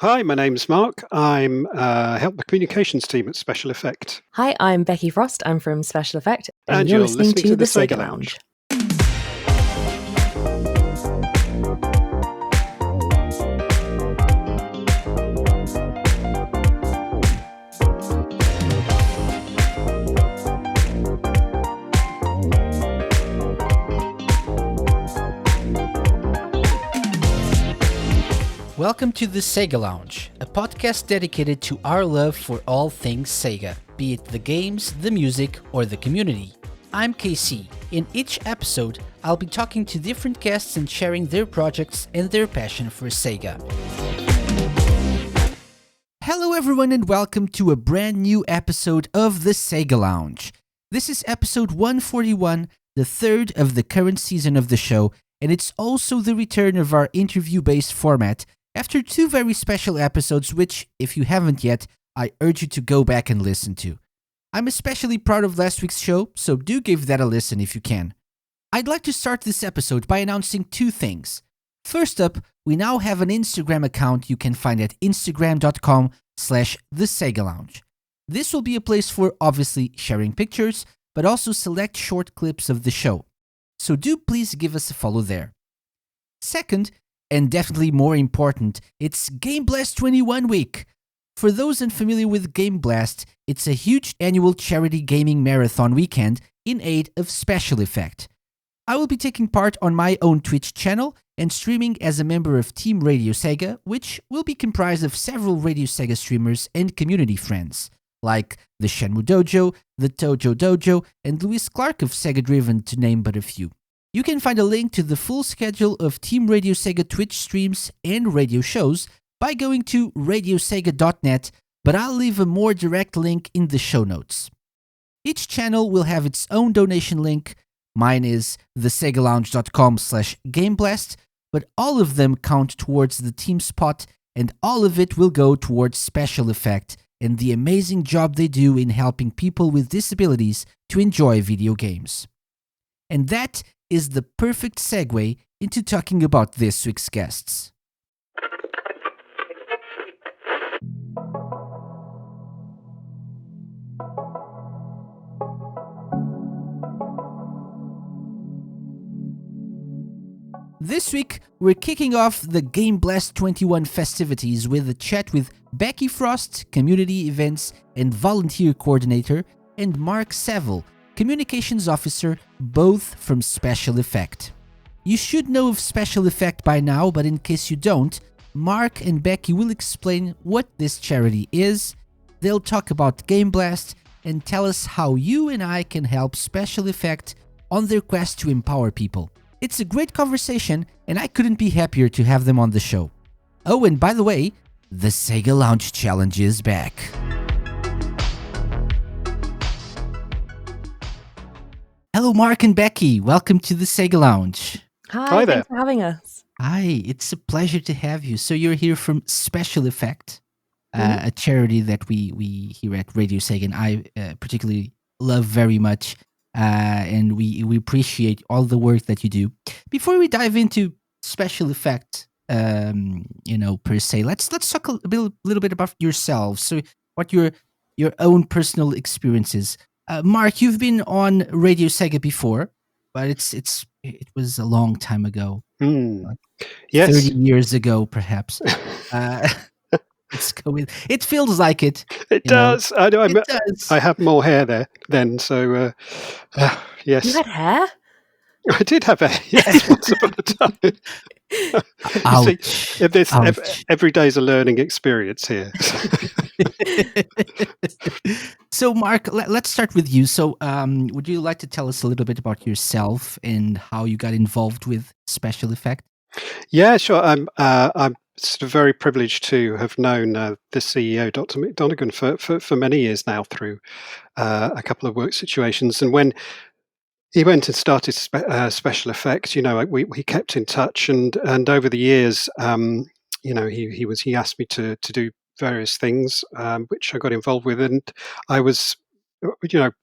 Hi, my name's Mark. I'm help the communications team at Special Effect, Hi, I'm Becky Frost. I'm from Special Effect, and and you're you're listening listening to to the the Sega Sega Lounge. Lounge. Welcome to the Sega Lounge, a podcast dedicated to our love for all things Sega, be it the games, the music, or the community. I'm KC. In each episode, I'll be talking to different guests and sharing their projects and their passion for Sega. Hello everyone and welcome to a brand new episode of the Sega Lounge. This is episode 141, the third of the current season of the show, and it's also the return of our interview-based format after two very special episodes which, if you haven't yet, I urge you to go back and listen to. I'm especially proud of last week's show, so do give that a listen if you can. I'd like to start this episode by announcing two things. First up, we now have an Instagram account you can find at instagram.com/thesegalounge. This will be a place for, obviously, sharing pictures, but also select short clips of the show. So do please give us a follow there. Second, and definitely more important, it's Game Blast 21 week. For those unfamiliar with Game Blast, it's a huge annual charity gaming marathon weekend in aid of Special Effect. I will be taking part on my own Twitch channel and streaming as a member of Team Radio Sega, which will be comprised of several Radio Sega streamers and community friends, like the Shenmue Dojo, the Tojo Dojo, and Louis Clark of Sega Driven, to name but a few. You can find a link to the full schedule of Team Radio Sega Twitch streams and radio shows by going to radiosega.net, but I'll leave a more direct link in the show notes. Each channel will have its own donation link. Mine is thesegalounge.com/gameblast, but all of them count towards the team spot, and all of it will go towards Special Effect and the amazing job they do in helping people with disabilities to enjoy video games. And that is the perfect segue into talking about this week's guests. This week, we're kicking off the Game Blast 21 festivities with a chat with Becky Frost, Community Events and Volunteer Coordinator, and Mark Saville, Communications Officer, both from Special Effect. You should know of Special Effect by now, but in case you don't, Mark and Becky will explain what this charity is, they'll talk about Game Blast, and tell us how you and I can help Special Effect on their quest to empower people. It's a great conversation, and I couldn't be happier to have them on the show. Oh, and by the way, the Sega Lounge Challenge is back. Hello, Mark and Becky. Welcome to the Sega Lounge. Hi, there. thanks for having us. Hi, it's a pleasure to have you. So you're here from Special Effect, a charity that we here at Radio Sega and I particularly love very much. And we appreciate all the work that you do. Before we dive into Special Effect, per se, let's talk a little bit about yourselves. So, what your own personal experiences. Mark, you've been on Radio Sega before, but it was a long time ago, like Yes. 30 years ago, perhaps. Let's go with. It feels like it. It does. I know. It does. I have more hair there then, so yes. You had hair? I did have hair. Yes, once upon a time. Ouch. See, every day's a learning experience here. So, Mark, let's start with you. So, would you like to tell us a little bit about yourself and how you got involved with Special Effect? Yeah, sure. I'm sort of very privileged to have known the CEO, Dr. McDonaghan, for many years now through a couple of work situations. And when he went and started Special Effect, we kept in touch, and over the years, he asked me to do various things, which I got involved with, and I was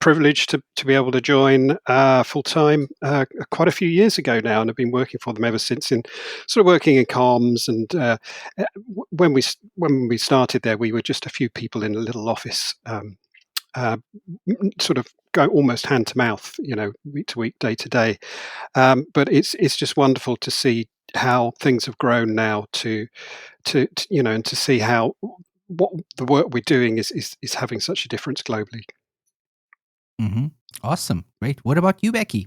privileged to be able to join full time quite a few years ago now, and I've been working for them ever since. In sort of working in comms, and when we started there, we were just a few people in a little office, uh, sort of go almost hand to mouth, week to week, day to day. But it's just wonderful to see how things have grown now and to see how what the work we're doing is having such a difference globally. Mm-hmm. Awesome. Great. What about you, Becky?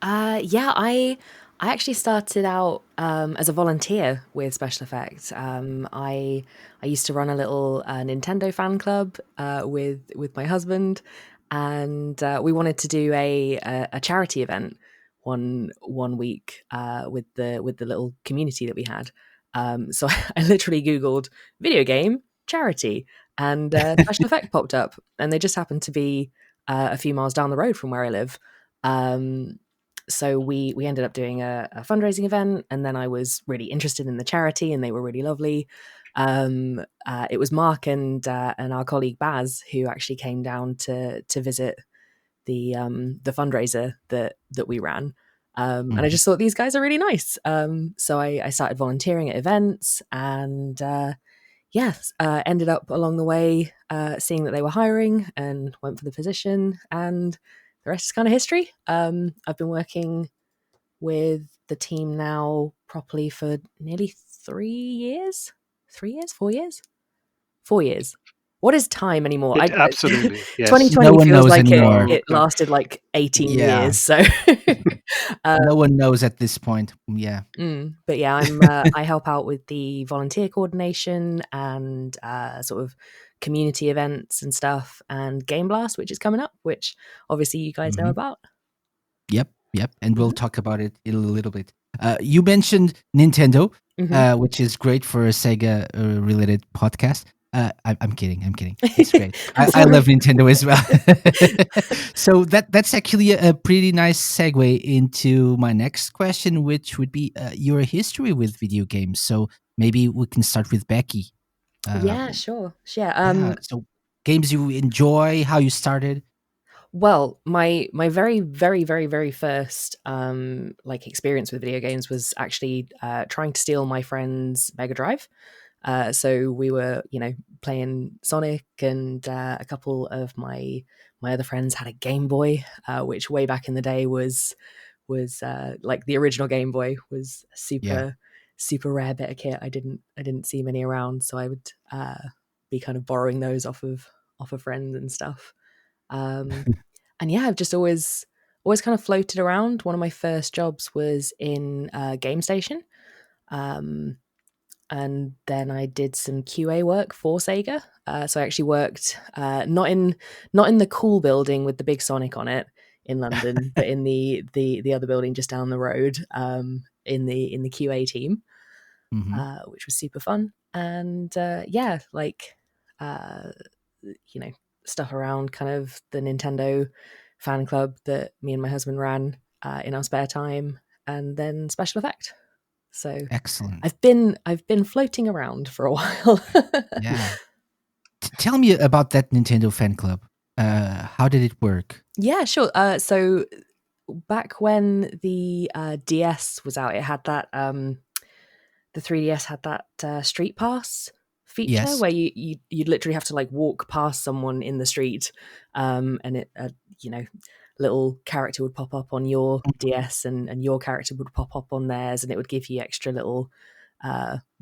Yeah, I actually started out as a volunteer with Special Effect. I used to run a little Nintendo fan club with my husband, and we wanted to do a charity event one week with the little community that we had. So I literally Googled video game charity, and Special Effect popped up, and they just happened to be a few miles down the road from where I live. Um, so we ended up doing a fundraising event, and then I was really interested in the charity, and they were really lovely. It was Mark and our colleague Baz who actually came down to visit the fundraiser that we ran. And I just thought these guys are really nice. So I started volunteering at events, and ended up along the way seeing that they were hiring and went for the position, and the rest is kind of history. I've been working with the team now properly for nearly 3 years. 3 years? 4 years? 4 years. What is time anymore? Absolutely, yes. 2020 No one feels knows like anymore. it lasted like 18 Yeah. years. So No one knows at this point. Yeah. But yeah, I help out with the volunteer coordination and sort of community events and stuff, and Game Blast, which is coming up, which obviously you guys know about. Yep. And we'll talk about it in a little bit. You mentioned Nintendo, which is great for a Sega related podcast. I'm kidding. It's great. I love Nintendo as well. So that's actually a pretty nice segue into my next question, which would be your history with video games. So maybe we can start with Becky. Yeah, sure. So games you enjoy, how you started. Well, my very very very very first experience with video games was actually trying to steal my friend's Mega Drive. So we were, playing Sonic, and a couple of my other friends had a Game Boy, which way back in the day was like the original Game Boy was a super rare bit of kit. I didn't see many around, so I would be kind of borrowing those off of friends and stuff. And yeah, I've just always kind of floated around. One of my first jobs was in a game station. And then I did some QA work for Sega. So I actually worked not in the cool building with the big Sonic on it in London, but in the other building just down the road, in the QA team, which was super fun. And uh, stuff around kind of the Nintendo fan club that me and my husband ran in our spare time, and then Special Effect. So Excellent. I've been floating around for a while. Yeah. Tell me about that Nintendo fan club. How did it work? Yeah, sure. So back when the DS was out, it had that the 3DS had that Street Pass feature, Yes. where you'd literally have to like walk past someone in the street, and it little character would pop up on your DS, and your character would pop up on theirs, and it would give you extra little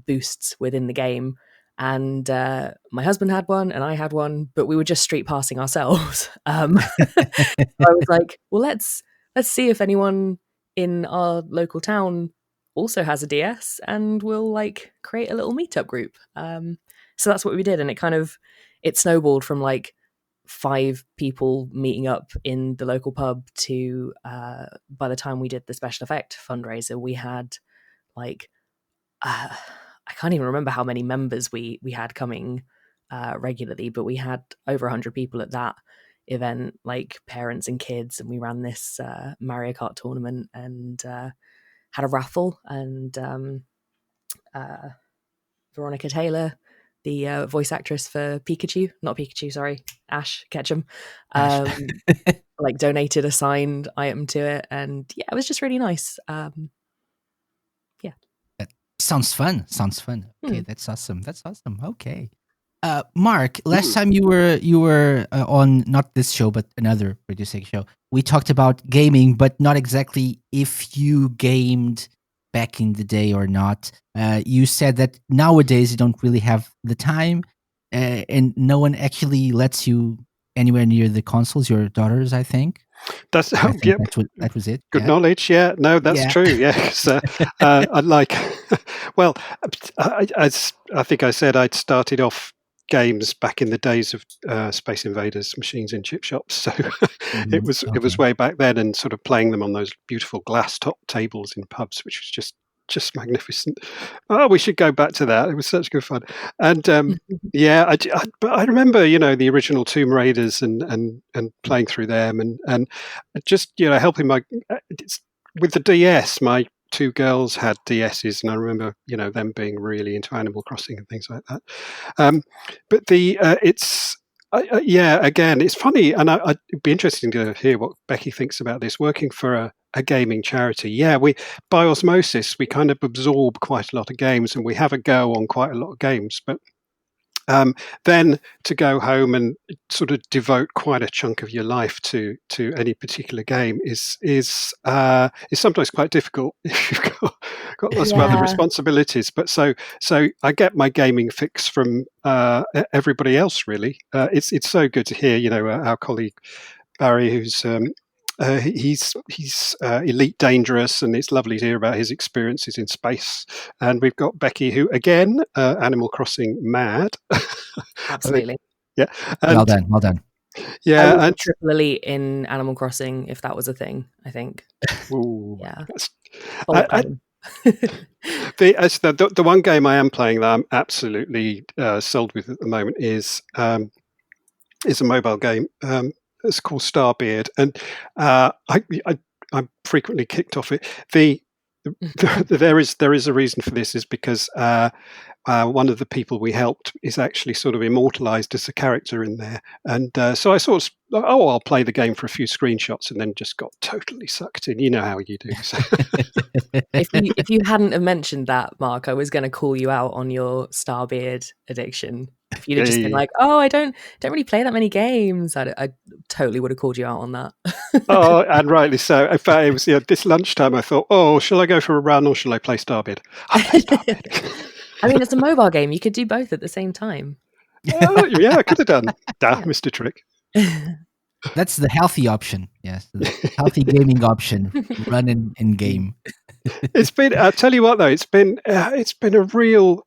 boosts within the game. And my husband had one and I had one, but we were just street passing ourselves. So I was like, well, let's see if anyone in our local town also has a DS, and we'll like create a little meetup group. So that's what we did, and it snowballed from like 5 people meeting up in the local pub to by the time we did the Special Effect fundraiser, we had like I can't even remember how many members we had coming regularly, but we had over 100 people at that event, like parents and kids, and we ran this Mario Kart tournament, and had a raffle, and Veronica Taylor the voice actress for Pikachu, not Pikachu, sorry, Ash Ketchum, Ash. like donated a signed item to it, and yeah, it was just really nice. Yeah, Sounds fun. Sounds fun. Okay, Hmm. that's awesome. That's awesome. Okay. Mark, last Mm. time you were on not this show but another Radio Sega show, we talked about gaming, but not exactly if you gamed back in the day or not. You said that nowadays you don't really have the time, and no one actually lets you anywhere near the consoles. Your daughters, I think. That's I think yep. that was it. Good Yeah. knowledge. Yeah, no, that's Yeah. true. Yeah, 'cause, I'd like. Well, I think I said I'd started off games back in the days of Space Invaders machines in chip shops. So Mhm. it was Okay. way back then, and sort of playing them on those beautiful glass top tables in pubs, which was just magnificent. Oh, we should go back to that. It was such good fun. And yeah, but I remember, the original Tomb Raiders and playing through them and just helping with the DS. My two girls had DSs, and I remember them being really into Animal Crossing and things like that. Um, but it's yeah, again, it's funny, and it'd be interesting to hear what Becky thinks about this. Working for a gaming charity, yeah, we by osmosis we kind of absorb quite a lot of games, and we have a go on quite a lot of games, but um, then to go home and sort of devote quite a chunk of your life to any particular game is sometimes quite difficult if you've got lots of other Yeah, responsibilities. But so I get my gaming fix from everybody else. Really, it's so good to hear. Our colleague Barry, who's he's elite dangerous, and it's lovely to hear about his experiences in space. And we've got Becky, who again, Animal Crossing mad. I think, absolutely. yeah, Well and done. Well done. I yeah, would be and triple elite in Animal Crossing if that was a thing, I think. ooh, Yeah, that's, bold I, claim. the one game I am playing that I'm absolutely sold with at the moment is a mobile game. It's called Starbeard, and I'm frequently kicked off it. There is a reason for this, is because one of the people we helped is actually sort of immortalized as a character in there, and so I sort of I'll play the game for a few screenshots, and then just got totally sucked in. You know how you do. So. If you hadn't have mentioned that, Mark, I was going to call you out on your Starbeard addiction. If you'd have just been Hey. like, "Oh, I don't really play that many games," I totally would have called you out on that. Oh, and rightly so. In fact, it was this lunchtime. I thought, oh, shall I go for a run or shall I play Starbeard? I play Starbeard. I mean, it's a mobile game. You could do both at the same time. Yeah, I could have done. Yeah. Mr. Trick. That's the healthy option. Yes, the healthy gaming option. Run in game. It's been. I'll tell you what, though. It's been a real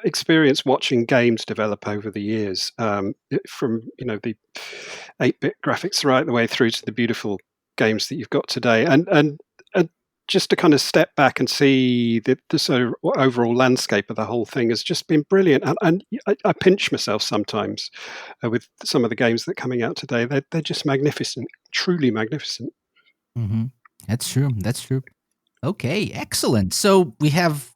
experience watching games develop over the years. From the 8-bit graphics right the way through to the beautiful games that you've got today, and just to kind of step back and see the sort of overall landscape of the whole thing has just been brilliant. And I pinch myself sometimes with some of the games that are coming out today. They're just magnificent, truly magnificent. Hmm. That's true. That's true. Okay, excellent. So we have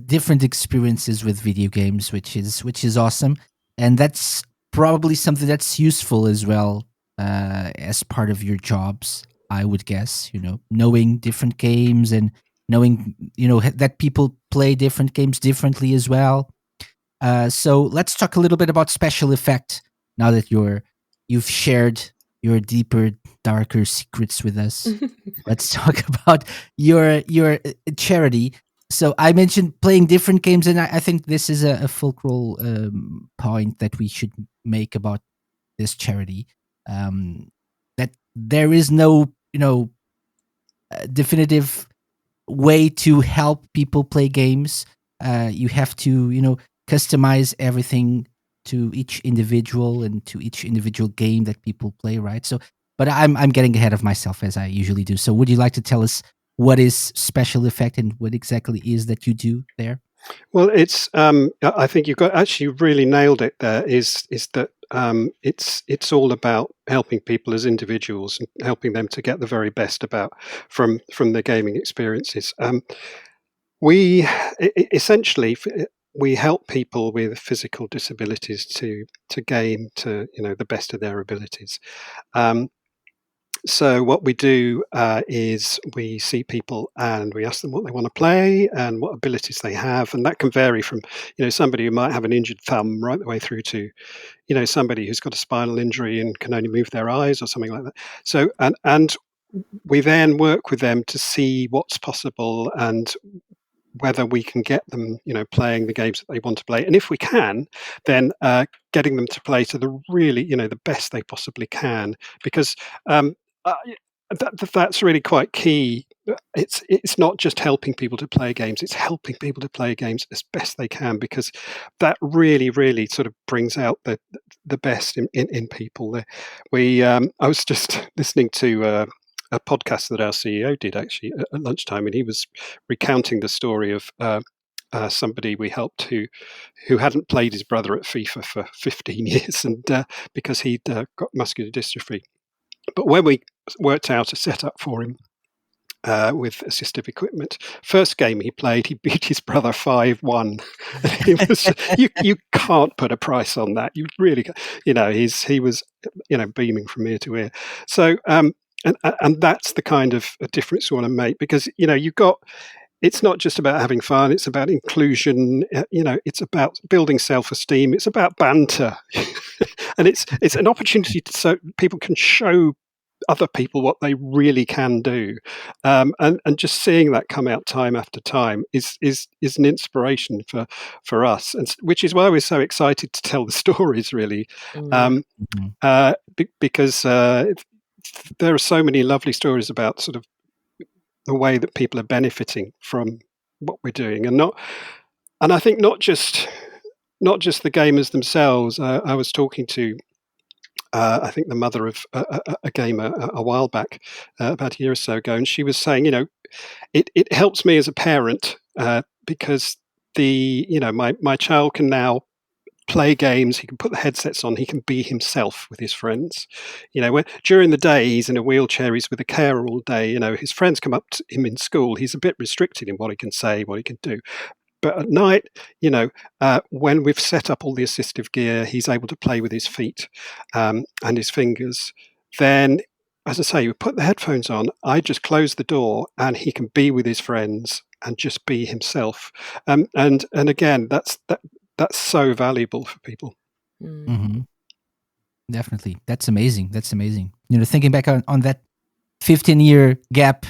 different experiences with video games, which is awesome, and that's probably something that's useful as well as part of your jobs. I would guess knowing different games and knowing that people play different games differently as well. So let's talk a little bit about special effect now that you've shared your deeper, darker secrets with us. Let's talk about your charity. So I mentioned playing different games, and I think this is a fulcral point that we should make about this charity. That there is no definitive way to help people play games. You have to customize everything to each individual and to each individual game that people play, right? So, but I'm getting ahead of myself as I usually do. So, would you like to tell us what is Special Effect and what exactly is that you do there? Well, it's. I think you've got actually really nailed it. There is that it's all about helping people as individuals and helping them to get the very best about from their gaming experiences. We essentially we help people with physical disabilities to game to the best of their abilities. So what we do is we see people and we ask them what they want to play and what abilities they have, and that can vary from somebody who might have an injured thumb right the way through to somebody who's got a spinal injury and can only move their eyes or something like that. So and we then work with them to see what's possible and whether we can get them, playing the games that they want to play, and if we can, then getting them to play to the really, the best they possibly can, because uh, that's really quite key. It's not just helping people to play games; it's helping people to play games as best they can, because that really, really sort of brings out the best in people. I was just listening to a podcast that our CEO did actually at lunchtime, and he was recounting the story of somebody we helped who hadn't played his brother at FIFA for 15 years, and because he'd got muscular dystrophy. But when we worked out a setup for him with assistive equipment, first game he played, he beat his brother 5-1. It was you can't put a price on that. You really, he was beaming from ear to ear. So and that's the kind of a difference we want to make, because you've got. It's not just about having fun. It's about inclusion. It's about building self-esteem. It's about banter, and it's an opportunity so people can show other people what they really can do, and just seeing that come out time after time is an inspiration for us, and which is why we're so excited to tell the stories. Really, because there are so many lovely stories about sort of the way that people are benefiting from what we're doing, and I think not just the gamers themselves. I was talking to I think the mother of a gamer a while back, about a year or so ago, and she was saying, it helps me as a parent, because my child can now play games. He can put the headsets on. He can be himself with his friends. During the day he's in a wheelchair. He's with a carer all day. His friends come up to him in school. He's a bit restricted in what he can say, what he can do. But at night, when we've set up all the assistive gear, he's able to play with his feet and his fingers. Then, as I say, we put the headphones on. I just close the door, and he can be with his friends and just be himself. And again, that's so valuable for people. Mm-hmm. Definitely, that's amazing. That's amazing. Thinking back on that 15-year gap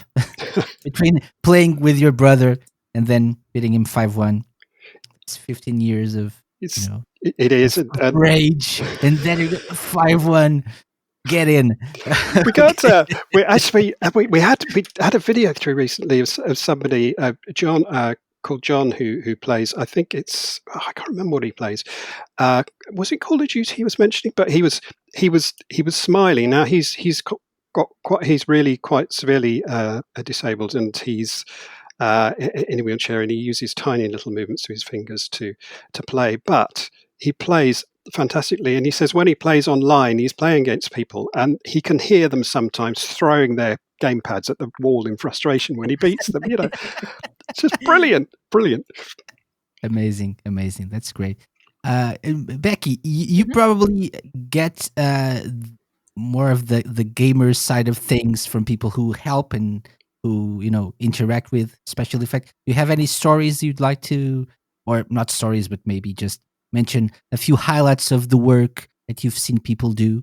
between playing with your brother and then beating him 5-1. It's 15 years of it is of rage, and then you get 5-1. Get in. We got we had a video through recently of somebody, John, called John, who plays, I think it's, I can't remember what he plays. Was it Call of Duty he was mentioning? But he was smiling. Now he's really quite severely disabled, and he's in a wheelchair, and he uses tiny little movements with his fingers to play. But he plays fantastically, and he says when he plays online, he's playing against people, and he can hear them sometimes throwing their gamepads at the wall in frustration when he beats them. It's just brilliant. Amazing. That's great. Becky, you probably get more of the gamer side of things from people who help and who interact with SpecialEffect. Do you have any stories you'd like to, or not stories, but maybe just mention a few highlights of the work that you've seen people do?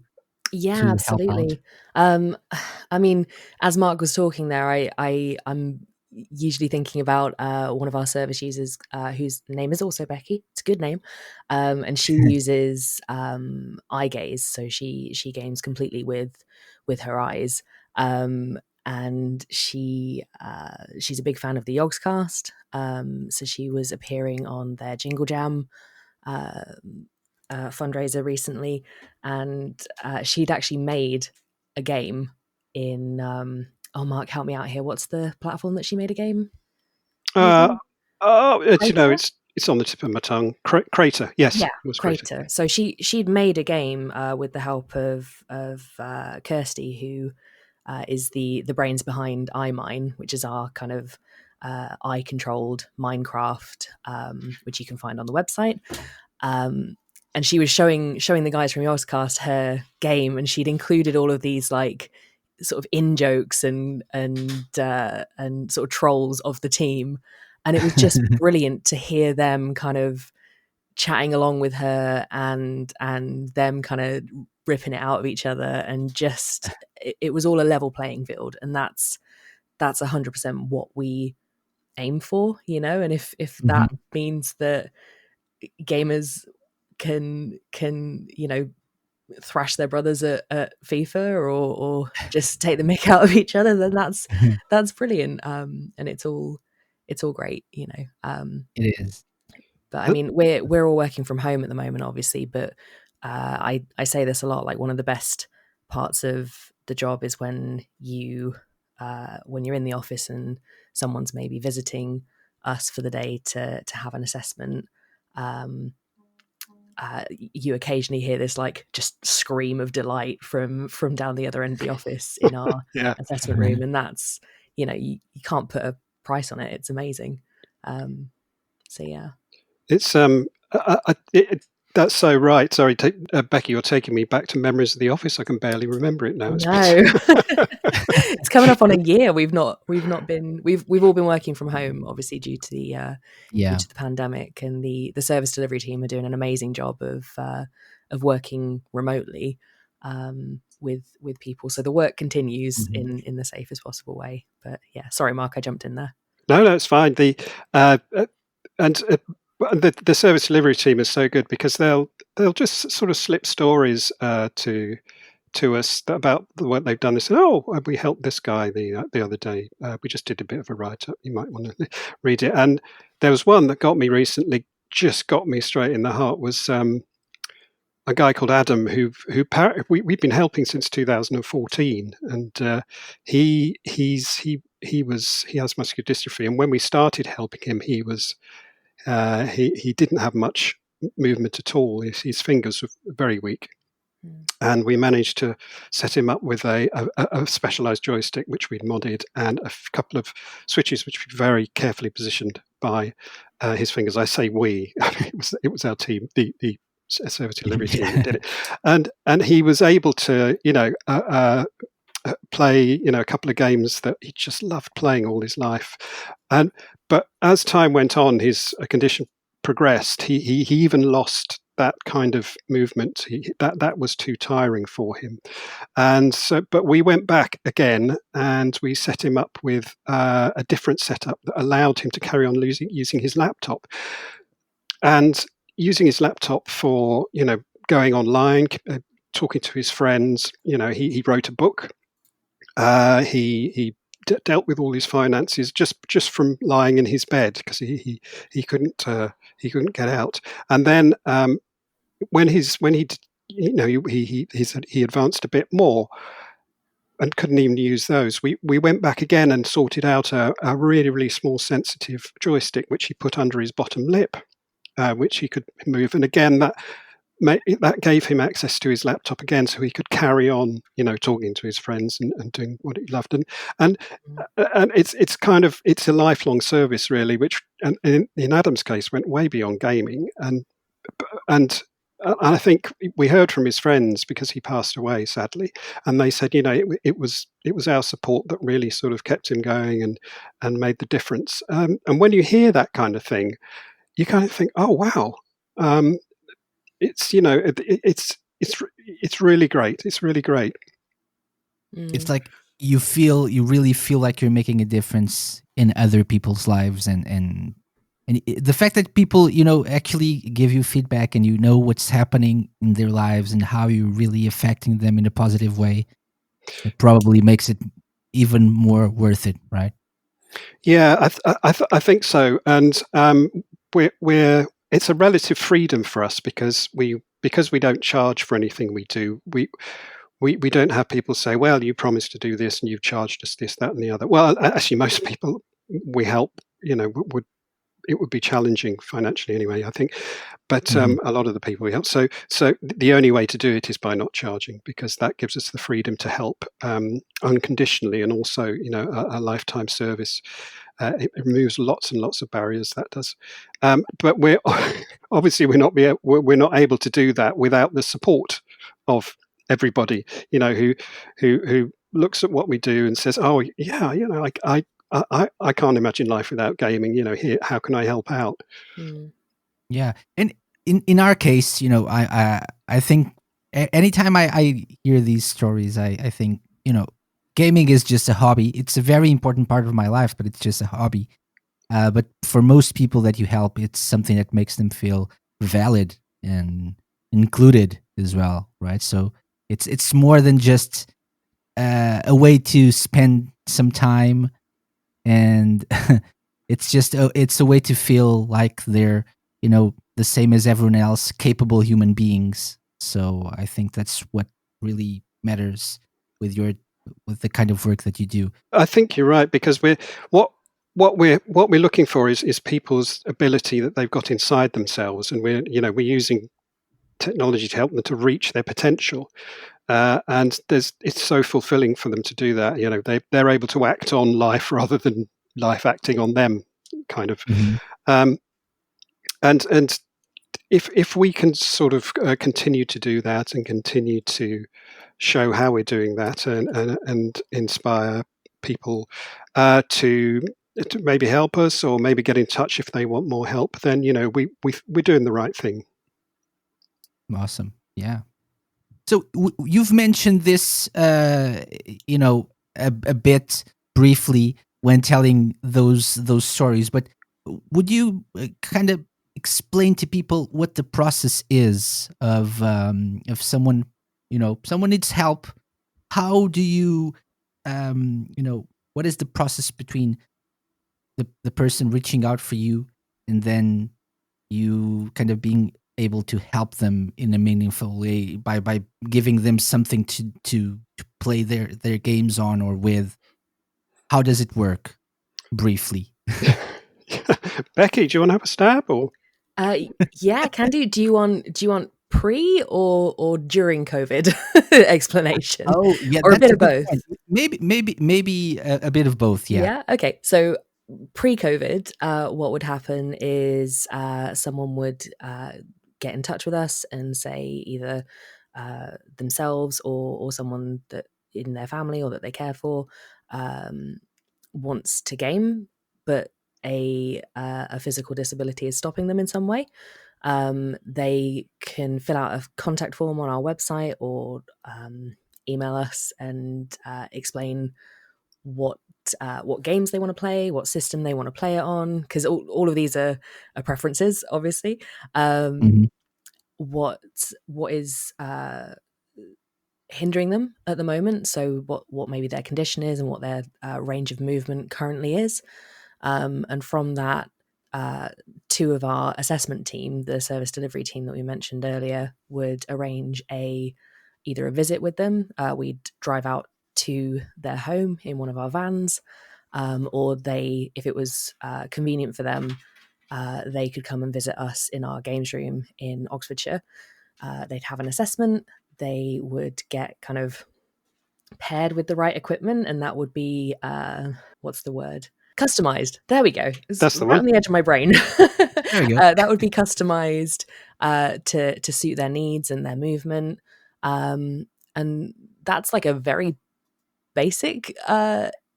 Yeah, absolutely. I mean, as Mark was talking there, I'm usually thinking about one of our service users whose name is also Becky. It's a good name, and she uses eye gaze, so she games completely with her eyes, and she's a big fan of the Yogscast. So she was appearing on their Jingle Jam fundraiser recently, and she'd actually made a game in oh, Mark, help me out here, what's the platform that she made a game using? It's on the tip of my tongue. Crater, yes. Yeah, it was Crater. So she'd made a game with the help of Kirsty, who is the brains behind iMine, which is our kind of I controlled Minecraft, which you can find on the website. And she was showing the guys from Yogscast her game, and she'd included all of these like sort of in jokes and sort of trolls of the team, and it was just brilliant to hear them kind of chatting along with her and them kind of ripping it out of each other, and just it was all a level playing field, and that's 100% what we aim for, you know. And if that means that gamers can you know thrash their brothers at FIFA or just take the mick out of each other, then that's brilliant. And it's all great, you know. It is. But I mean, we're all working from home at the moment, obviously. But I say this a lot. Like, one of the best parts of the job is when you're in the office and someone's maybe visiting us for the day to have an assessment. You occasionally hear this like just scream of delight from down the other end of the office in our assessment room, and that's, you know, you can't put a price on it. It's amazing. So yeah. It's that's so right. Sorry, Becky, you're taking me back to memories of the office. I can barely remember it now. No. It's coming up on a year. We've all been working from home, obviously due to the pandemic, and the service delivery team are doing an amazing job of working remotely with people. So the work continues in the safest possible way. But yeah, sorry, Mark, I jumped in there. No, it's fine. The service delivery team is so good because they'll just sort of slip stories to us about the work they've done. They said, "Oh, we helped this guy the other day. We just did a bit of a write-up. You might want to read it." And there was one that got me recently, just got me straight in the heart. Was a guy called Adam who we've been helping since 2014, and he has muscular dystrophy. And when we started helping him, he didn't have much movement at all. His fingers were very weak. And we managed to set him up with a specialized joystick, which we'd modded, and a couple of switches, which we very carefully positioned by his fingers. I say we, it was our team, the service delivery team that did it. And he was able to, play, a couple of games that he just loved playing all his life. But as time went on, his condition progressed. He even lost that kind of movement. That was too tiring for him. And so, but we went back again and we set him up with a different setup that allowed him to carry on using his laptop. And using his laptop for, going online, talking to his friends. He wrote a book. He dealt with all his finances just from lying in his bed because he couldn't get out. And then when he advanced a bit more and couldn't even use those, we went back again and sorted out a really, really small sensitive joystick which he put under his bottom lip, which he could move. And again, that gave him access to his laptop again, so he could carry on, talking to his friends and doing what he loved. And it's a lifelong service, really, which, and in Adam's case, went way beyond gaming. And I think we heard from his friends because he passed away, sadly, and they said, it was our support that really sort of kept him going and made the difference. And when you hear that kind of thing, you kind of think, oh wow. It's it's really great. It's really great. It's like you really feel like you're making a difference in other people's lives, and the fact that people actually give you feedback and what's happening in their lives and how you're really affecting them in a positive way, it probably makes it even more worth it, right? Yeah, I think so, and we're it's a relative freedom for us because we don't charge for anything we do. We don't have people say, well, you promised to do this and you've charged us this, that, and the other. Well, actually, most people we help, it would be challenging financially anyway, I think. But a lot of the people we help. So the only way to do it is by not charging, because that gives us the freedom to help unconditionally, and also, a lifetime service. It removes lots and lots of barriers. That does, but we're obviously we're not able to do that without the support of everybody. Who looks at what we do and says, "Oh, yeah, I can't imagine life without gaming. Here, how can I help out?" Mm. Yeah, and in our case, I think anytime I hear these stories, I think gaming is just a hobby. It's a very important part of my life, but it's just a hobby. But for most people that you help, it's something that makes them feel valid and included as well, right? So it's more than just a way to spend some time, and it's a way to feel like they're the same as everyone else, capable human beings. So I think that's what really matters with with the kind of work that you do. I think you're right, because what we're looking for is people's ability that they've got inside themselves, and we're using technology to help them to reach their potential. And it's so fulfilling for them to do that. They're able to act on life rather than life acting on them, kind of. Mhm. Um, and if we can sort of continue to do that and continue to show how we're doing that, and inspire people to maybe help us, or maybe get in touch if they want more help, then we're doing the right thing. Awesome. Yeah. So you've mentioned this, a bit briefly when telling those stories, but would you kind of explain to people what the process is of someone, someone needs help? How do you, what is the process between the person reaching out for you and then you kind of being able to help them in a meaningful way by giving them something to play their games on or with? How does it work briefly? Becky, do you want to have a stab, or? Uh, yeah, can do. Do you want pre or during COVID explanation, Oh, yeah, or a that's bit a of good both? point. Maybe a bit of both. Yeah. Yeah. Okay. So pre-COVID, what would happen is someone would get in touch with us and say either themselves or someone that in their family or that they care for um, wants to game, but a physical disability is stopping them in some way. They can fill out a contact form on our website or email us and explain what what games they want to play, what system they want to play it on, because all of these are preferences, obviously. Mhm. What is hindering them at the moment? So what maybe their condition is and what their range of movement currently is, and from that, two of our assessment team, the service delivery team that we mentioned earlier, would arrange either a visit with them. We'd drive out to their home in one of our vans, or they, if it was convenient for them, they could come and visit us in our games room in Oxfordshire. They'd have an assessment. They would get kind of paired with the right equipment, and that would be what's the word? Customized. There we go. It's That's the right one. on the edge of my brain. There we go. That would be customized to suit their needs and their movement, and that's like a very basic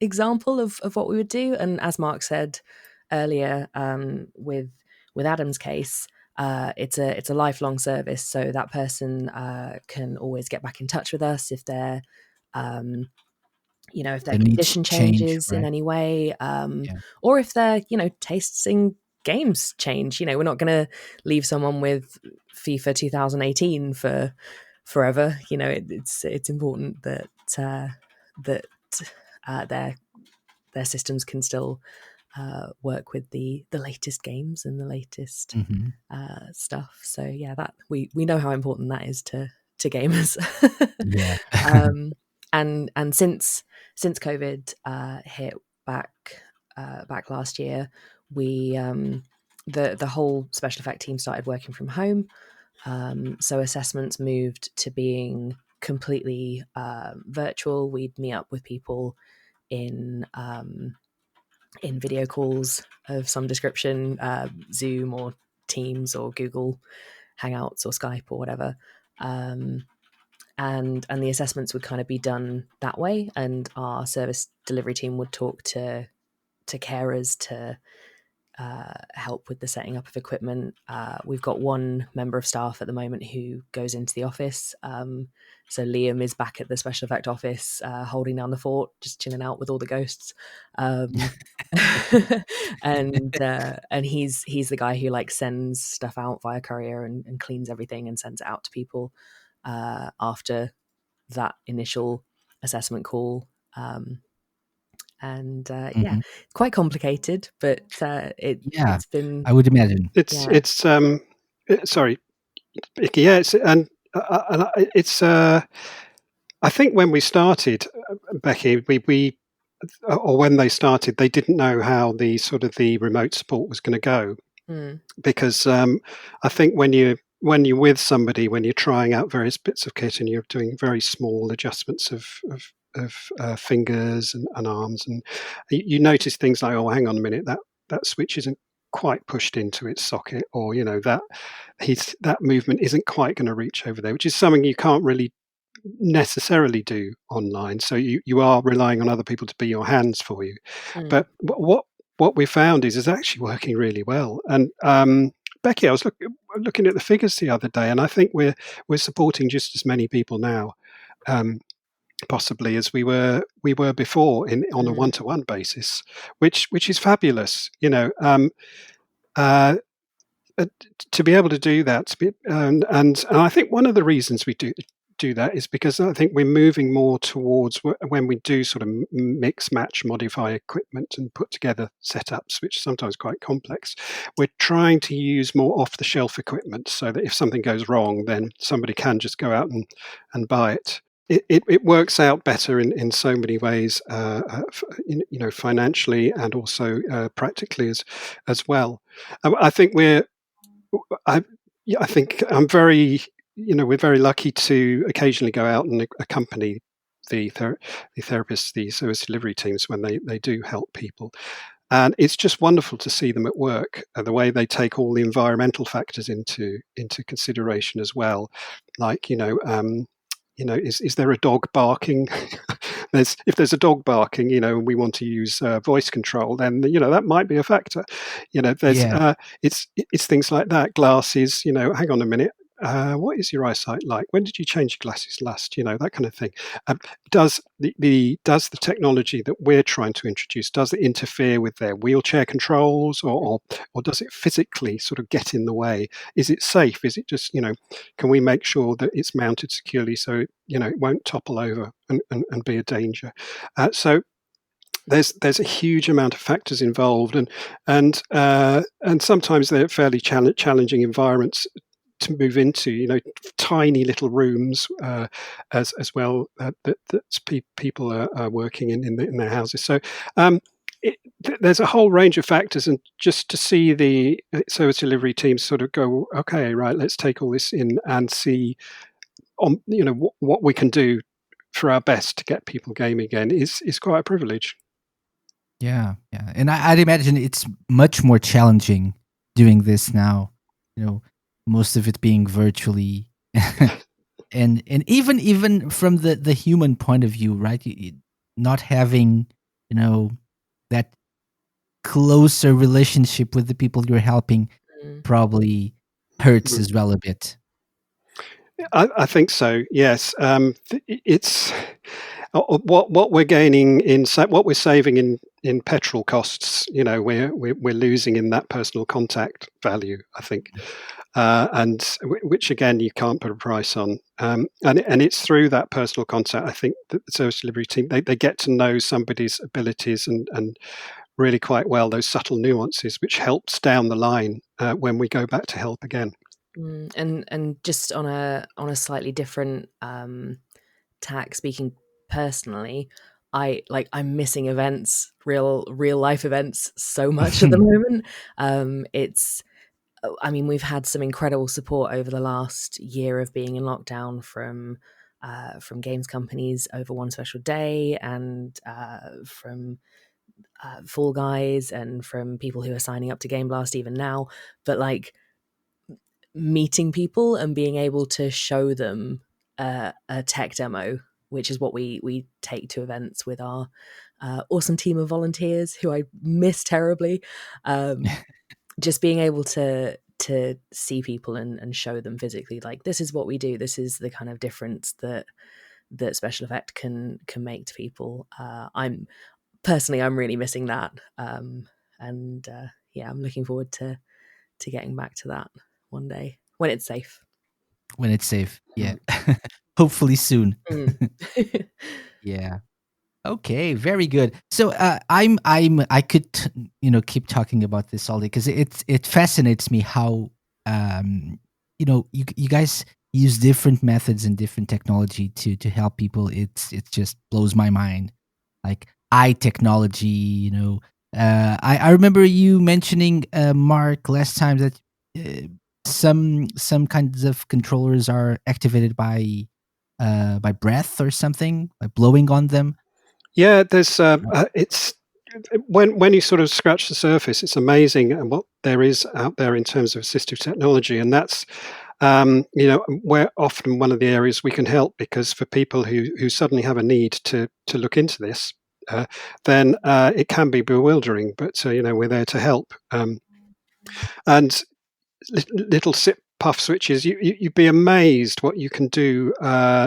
example of what we would do. And as Mark said earlier, with Adam's case, it's a lifelong service, so that person can always get back in touch with us if they're if their The needs condition change, changes in right? any way, Yeah. or if their tastes in games change. We're not going to leave someone with FIFA 2018 for forever. It's important that that their systems can still work with the latest games and the latest Mhm. stuff. So yeah, that we know how important that is to gamers. Yeah. And since COVID hit back back last year, we the whole special effect team started working from home. So assessments moved to being completely virtual. We'd meet up with people in in video calls of some description, Zoom or Teams or Google Hangouts or Skype or whatever. And the assessments would kind of be done that way, and our service delivery team would talk to carers to help with the setting up of equipment. We've got one member of staff at the moment who goes into the office. So Liam is back at the SpecialEffect office, holding down the fort, just chilling out with all the ghosts. And he's the guy who like sends stuff out via courier and cleans everything and sends it out to people after that initial assessment call. Yeah, it's quite complicated, but it's been. I would imagine Sorry, Becky. Yeah, it's. I think when we started, Becky, we or when they started, they didn't know how the sort of the remote support was going to go, because I think when you're with somebody, when you're trying out various bits of kit and you're doing very small adjustments of fingers and arms, and you notice things like, oh, hang on a minute, that switch isn't quite pushed into its socket, or that movement isn't quite going to reach over there, which is something you can't really necessarily do online. So you are relying on other people to be your hands for you. But what we found is actually working really well. And Becky, I was looking at the figures the other day, and I think we're supporting just as many people now, possibly, as we were before on a one-to-one basis, which is fabulous. To be able to do that, and I think one of the reasons we do that is because I think we're moving more towards when we do sort of mix, match, modify equipment and put together setups, which are sometimes quite complex. We're trying to use more off-the-shelf equipment so that if something goes wrong, then somebody can just go out and buy it. It works out better in so many ways, financially and also practically as well. I think I think I'm very, we're very lucky to occasionally go out and accompany the therapists, the service delivery teams when they do help people. And it's just wonderful to see them at work, the way they take all the environmental factors into consideration as well. Like, is there a dog barking? If there's a dog barking, and we want to use voice control, then that might be a factor. There's it's things like that. Glasses. Hang on a minute. What is your eyesight like? When did you change your glasses last? That kind of thing. Does the technology that we're trying to introduce, does it interfere with their wheelchair controls, or does it physically sort of get in the way? Is it safe? Is it just can we make sure that it's mounted securely so it won't topple over and be a danger? So there's a huge amount of factors involved, and sometimes they're fairly challenging environments to move into, tiny little rooms as well that people are working in their houses. So there's a whole range of factors, and just to see the service delivery teams sort of go, okay, right, let's take all this in and see what we can do for our best to get people gaming again is quite a privilege. Yeah, and I'd imagine it's much more challenging doing this now. Most of it being virtually, and even from the human point of view, right? Not having that closer relationship with the people you're helping probably hurts as well a bit. I think so. Yes, it's what we're gaining what we're saving in petrol costs. We're losing in that personal contact value, I think, and which again you can't put a price on. And it's through that personal contact, I think, that the service delivery team they get to know somebody's abilities and really quite well, those subtle nuances, which helps down the line when we go back to help again. And just on a slightly different tack, speaking personally, I'm missing events, real life events, so much at the moment. We've had some incredible support over the last year of being in lockdown from games companies over One Special Day, and from Fall Guys and from people who are signing up to Game Blast even now, but like meeting people and being able to show them a tech demo, which is what we take to events with our awesome team of volunteers who I miss terribly. Just being able to see people and show them physically, like, this is what we do, this is the kind of difference that Special Effect can make to people. I'm really missing that, and yeah, I'm looking forward to getting back to that one day when it's safe. When it's safe, yeah. Hopefully soon. Yeah. Okay, very good. So I could keep talking about this all day because it fascinates me how you guys use different methods and different technology to help people. It just blows my mind. Like eye technology, I remember you mentioning, Mark, last time that some kinds of controllers are activated by breath or something, by blowing on them. Yeah, there's it's when you sort of scratch the surface, it's amazing and what there is out there in terms of assistive technology, and that's where often one of the areas we can help, because for people who suddenly have a need to look into this, then it can be bewildering, but we're there to help, and little sip puff switches. You'd be amazed what you can do,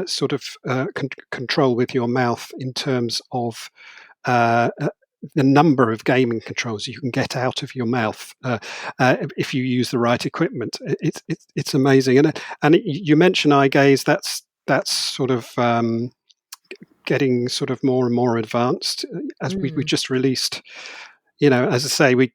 sort of control with your mouth in terms of the number of gaming controls you can get out of your mouth, if you use the right equipment. It's amazing, and you mention eye gaze. That's sort of getting sort of more and more advanced, as we just released. As I say, we've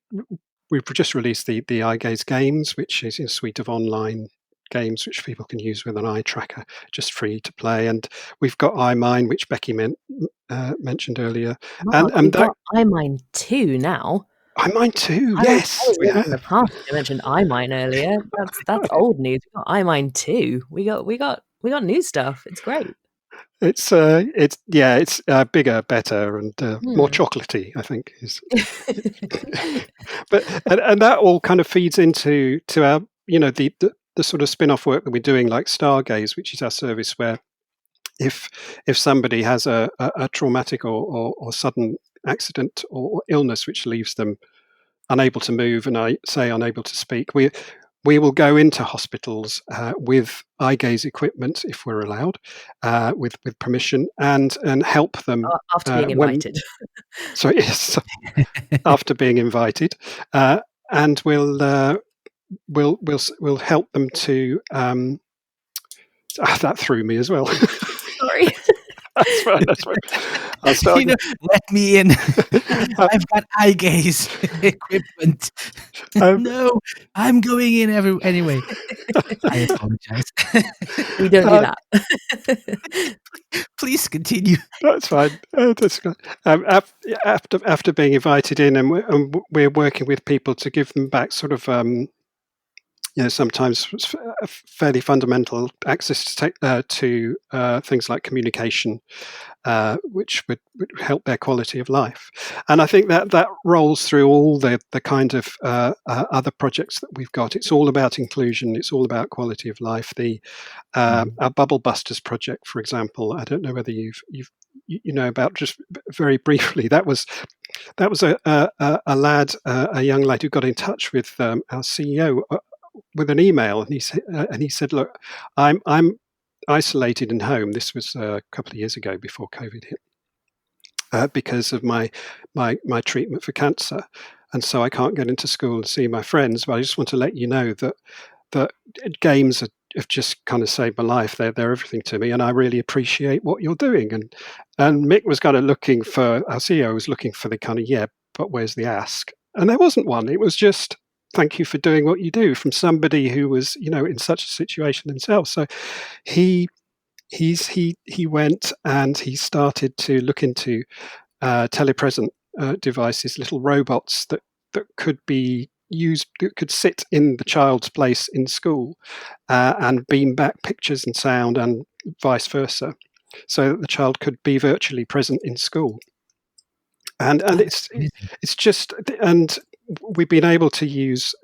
just released the eye gaze games, which is a suite of online games which people can use with an eye tracker, just free to play. And we've got iMine, which Becky mentioned earlier. Mark, And we've that, got iMine 2 now. iMine too, I yes, was we living in the have. past when I mentioned iMine earlier. That's old news. We got iMine 2. We got new stuff. It's great. It's bigger, better, and more chocolatey, I think. But and that all kind of feeds into our the sort of spin-off work that we're doing, like Stargaze, which is our service where if somebody has a traumatic or sudden accident or illness which leaves them unable to move, and I say unable to speak, we will go into hospitals with eye gaze equipment, if we're allowed, with permission, and help them After being when. invited. So yes, after being invited, and we'll help them to. That threw me as well. Sorry. That's fine. That's fine. I'll start. Let me in. I've got eye gaze equipment. No, I'm going in anyway. I apologize. We don't do that. Please continue. That's fine. That's fine. After being invited in, and we're working with people to give them back sort of sometimes fairly fundamental access to things like communication, which would help their quality of life. And I think that rolls through all the kind of other projects that we've got. It's all about inclusion. It's all about quality of life. Our Bubble Busters project, for example, I don't know whether you've about, just very briefly, that was a lad, a young lad who got in touch with our CEO with an email, and he said, look, I'm isolated in home. This was a couple of years ago, before COVID hit, because of my treatment for cancer, and so I can't get into school and see my friends. But I just want to let you know that games have just kind of saved my life. They're everything to me, and I really appreciate what you're doing. And Mick was kind of looking for, our CEO was looking for the kind of, but where's the ask? And there wasn't one. It was just, thank you for doing what you do, from somebody who was in such a situation themselves. So he went and he started to look into telepresent devices, little robots that could be used, that could sit in the child's place in school, and beam back pictures and sound, and vice versa, so that the child could be virtually present in school. and That's amazing. it's just, and we've been able to use,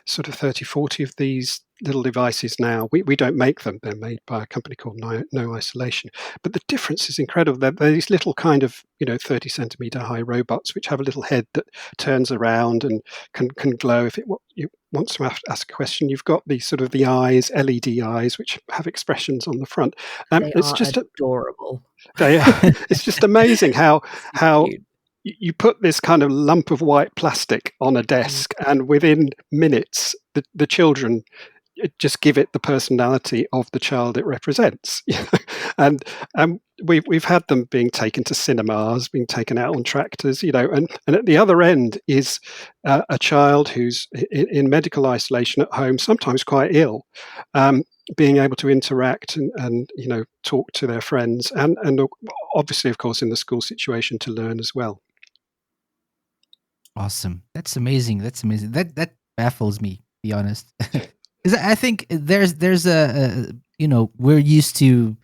sort of 30, 40 of these little devices now. We don't make them; they're made by a company called No Isolation. But the difference is incredible. They're these little kind of 30 centimeter high robots which have a little head that turns around and can glow if it you wants to ask a question. You've got the sort of the eyes, LED eyes, which have expressions on the front. They It's are just adorable. they it's just amazing how Super how cute. you put this kind of lump of white plastic on a Mm, desk, and within minutes, the children just give it the personality of the child it represents. and we've had them being taken to cinemas, being taken out on tractors, and at the other end is a child who's in medical isolation at home, sometimes quite ill. Being able to interact and talk to their friends, and obviously, of course, in the school situation, to learn as well. Awesome. That's amazing. That's amazing. That baffles me, to be honest. Because I think there's we're used to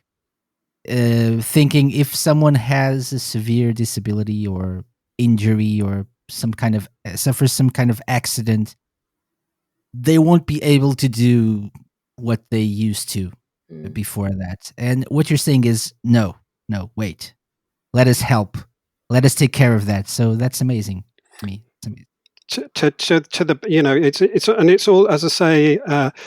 thinking if someone has a severe disability or injury or some kind of suffers some kind of accident, they won't be able to do what they used to mm. before that. And what you're saying is no, wait. Let us help. Let us take care of that. So that's amazing to me. It's amazing. To the it's all, as I say,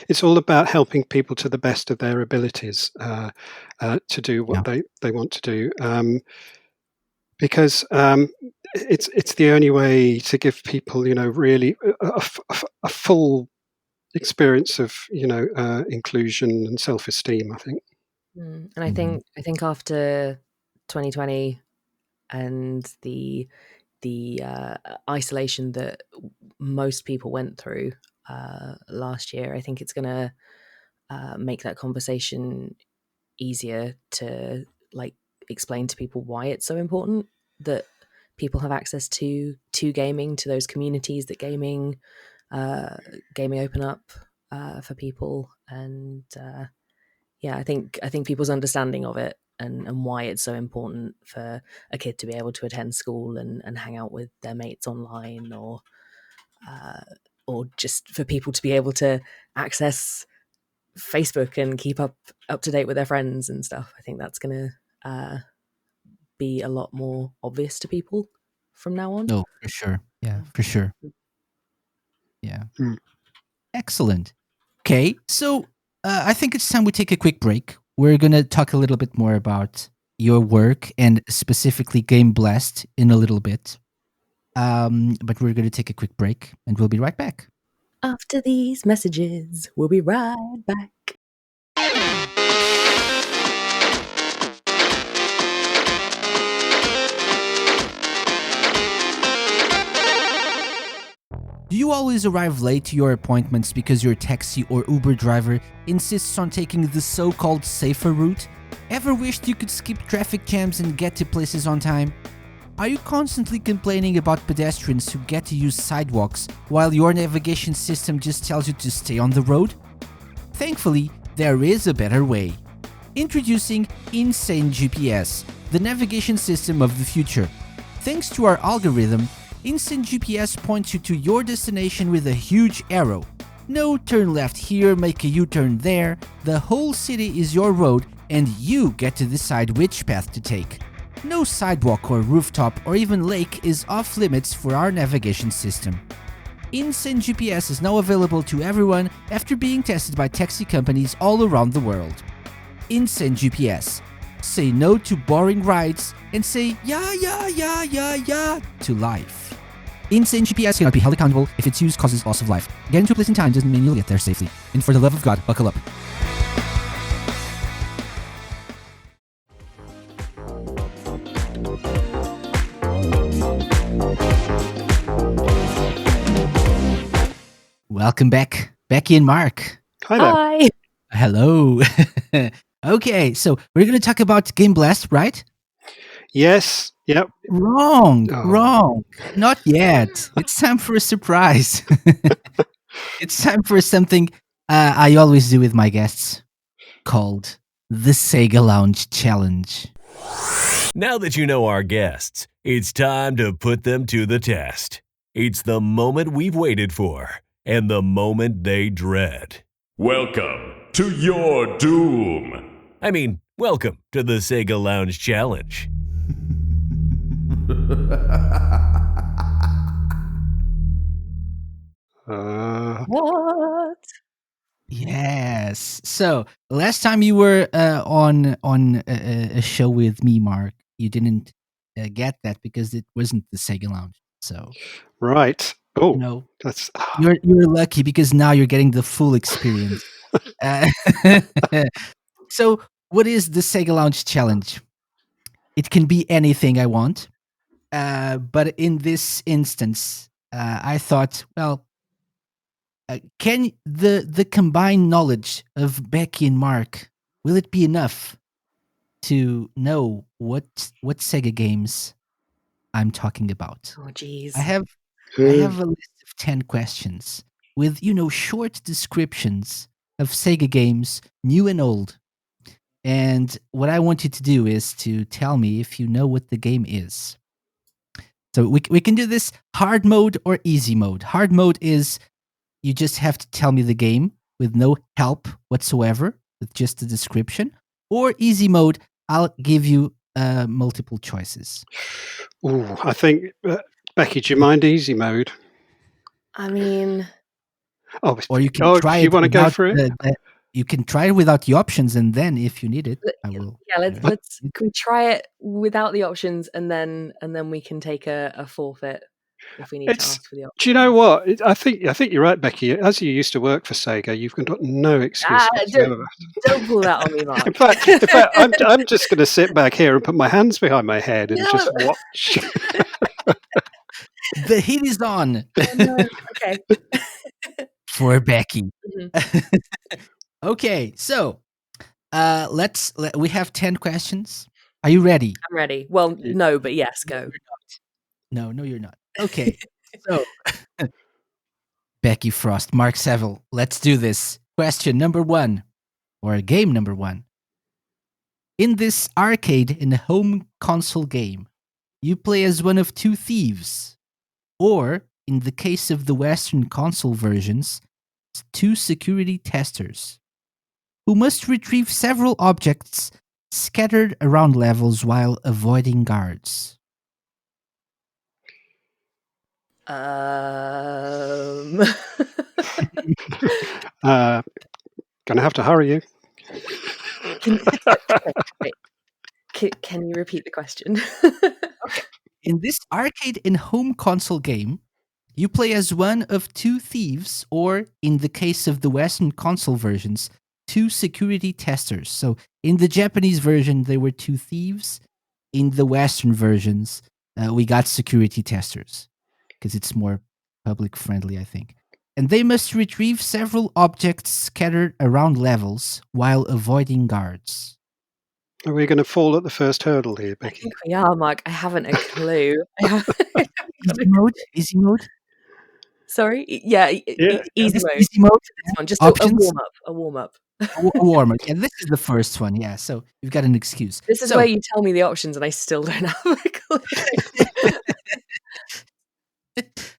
it's all about helping people to the best of their abilities to do what Yeah. they want to do, because it's the only way to give people really a full experience of inclusion and self-esteem, I think. And I Mhm. think after 2020 and the isolation that most people went through last year, I think it's going to make that conversation easier to like explain to people why it's so important that people have access to gaming, to those communities that gaming open up for people. And yeah, I think people's understanding of it and why it's so important for a kid to be able to attend school and hang out with their mates online, uh, or just for people to be able to access Facebook and keep up to date with their friends and stuff. I think that's going to be a lot more obvious to people from now on. No, for sure. Yeah, for sure. Yeah. Mm. Excellent. Okay, so I think it's time we take a quick break. We're going to talk a little bit more about your work and specifically Game Blast in a little bit. But we're going to take a quick break and we'll be right back. After these messages, we'll be right back. Do you always arrive late to your appointments because your taxi or Uber driver insists on taking the so-called safer route? Ever wished you could skip traffic jams and get to places on time? Are you constantly complaining about pedestrians who get to use sidewalks while your navigation system just tells you to stay on the road? Thankfully, there is a better way. Introducing Insane GPS, the navigation system of the future. Thanks to our algorithm, Instant GPS points you to your destination with a huge arrow. No turn left here, make a U-turn there. The whole city is your road and you get to decide which path to take. No sidewalk or rooftop or even lake is off limits for our navigation system. Instant GPS is now available to everyone after being tested by taxi companies all around the world. Instant GPS. Say no to boring rides and say yeah to life. Insane GPS cannot be held accountable if its use causes loss of life. Getting to a place in time doesn't mean you'll get there safely. And for the love of God, buckle up. Welcome back, Becky and Mark. Hi there. Hi. Hello. Okay, so we're going to talk about Game Blast, right? Yes. Yep. Wrong. Oh. Not yet. It's time for a surprise. It's time for something I always do with my guests called the Sega Lounge Challenge. Now that you know our guests, it's time to put them to the test. It's the moment we've waited for, and the moment they dread. Welcome to your doom. I mean, welcome to the Sega Lounge Challenge. What? Yes. So last time you were on a show with me, Mark, you didn't get that because it wasn't the Sega Lounge. So Right. Oh, you know that's you're lucky because now you're getting the full experience. Uh, so what is the Sega Lounge Challenge? It can be anything I want, but in this instance, I thought, well, can the combined knowledge of Becky and Mark, will it be enough to know what Sega games I'm talking about? Oh, jeez. I have a list of 10 questions with short descriptions of Sega games, new and old. And what I want you to do is to tell me if you know what the game is. So we can do this hard mode or easy mode. Hard mode is you just have to tell me the game with no help whatsoever, with just the description. Or easy mode, I'll give you multiple choices. Ooh, I think Becky, do you mind easy mode? I mean, Oh, Or you can oh, try do you it want to go without for it? you can try it without the options, and then if you need it, I will. yeah. Let's. Can we try it without the options, and then we can take a forfeit if we need to ask for the options. Do you know what? I think you're right, Becky. As you used to work for Sega, you've got no excuse whatsoever. Don't pull that on me, Mark. In fact, I'm just going to sit back here and put my hands behind my head and just watch. The heat is on. Oh, no. Okay. For Becky. Mhm. Okay, so we have 10 questions. Are you ready? I'm ready. Well, no, but yes, go. No, you're not. Okay. So Becky Frost, Mark Saville, let's do this. Question number 1, or game number 1. In this arcade and home console game, you play as one of two thieves, or in the case of the Western console versions, two security testers, who must retrieve several objects scattered around levels while avoiding guards. Gonna have to hurry you. Can you repeat the question? In this arcade and home console game, you play as one of two thieves, or in the case of the Western console versions, two security testers. So in the Japanese version, there were two thieves. In the Western versions, we got security testers because it's more public friendly, I think. And they must retrieve several objects scattered around levels while avoiding guards. Are we going to fall at the first hurdle here, I Becky? think we are, Mark. I haven't a clue. Easy mode? Sorry? Yeah, easy mode. Easy mode. This one. Just Options? a warm-up. A warm-up. Yeah, this is the first one. Yeah, so you've got an excuse. This is where you tell me the options and I still don't have a clue.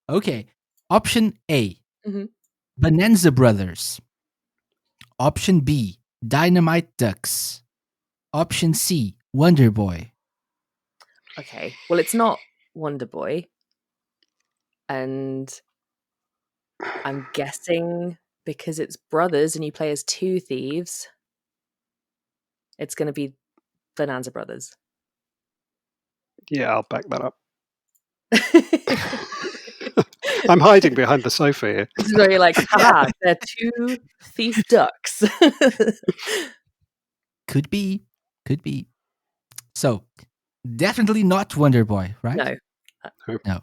Okay. Option A, Mhm. Bonanza Brothers. Option B, Dynamite Ducks. Option C, Wonder Boy. Okay. Well, it's not Wonder Boy. And I'm guessing because it's brothers and you play as two thieves, it's going to be Bonanza Brothers. Yeah, I'll back that up. I'm hiding behind the sofa here. This is where you're like, haha, they're two thief ducks. Could be. So, definitely not Wonder Boy, right? No. No.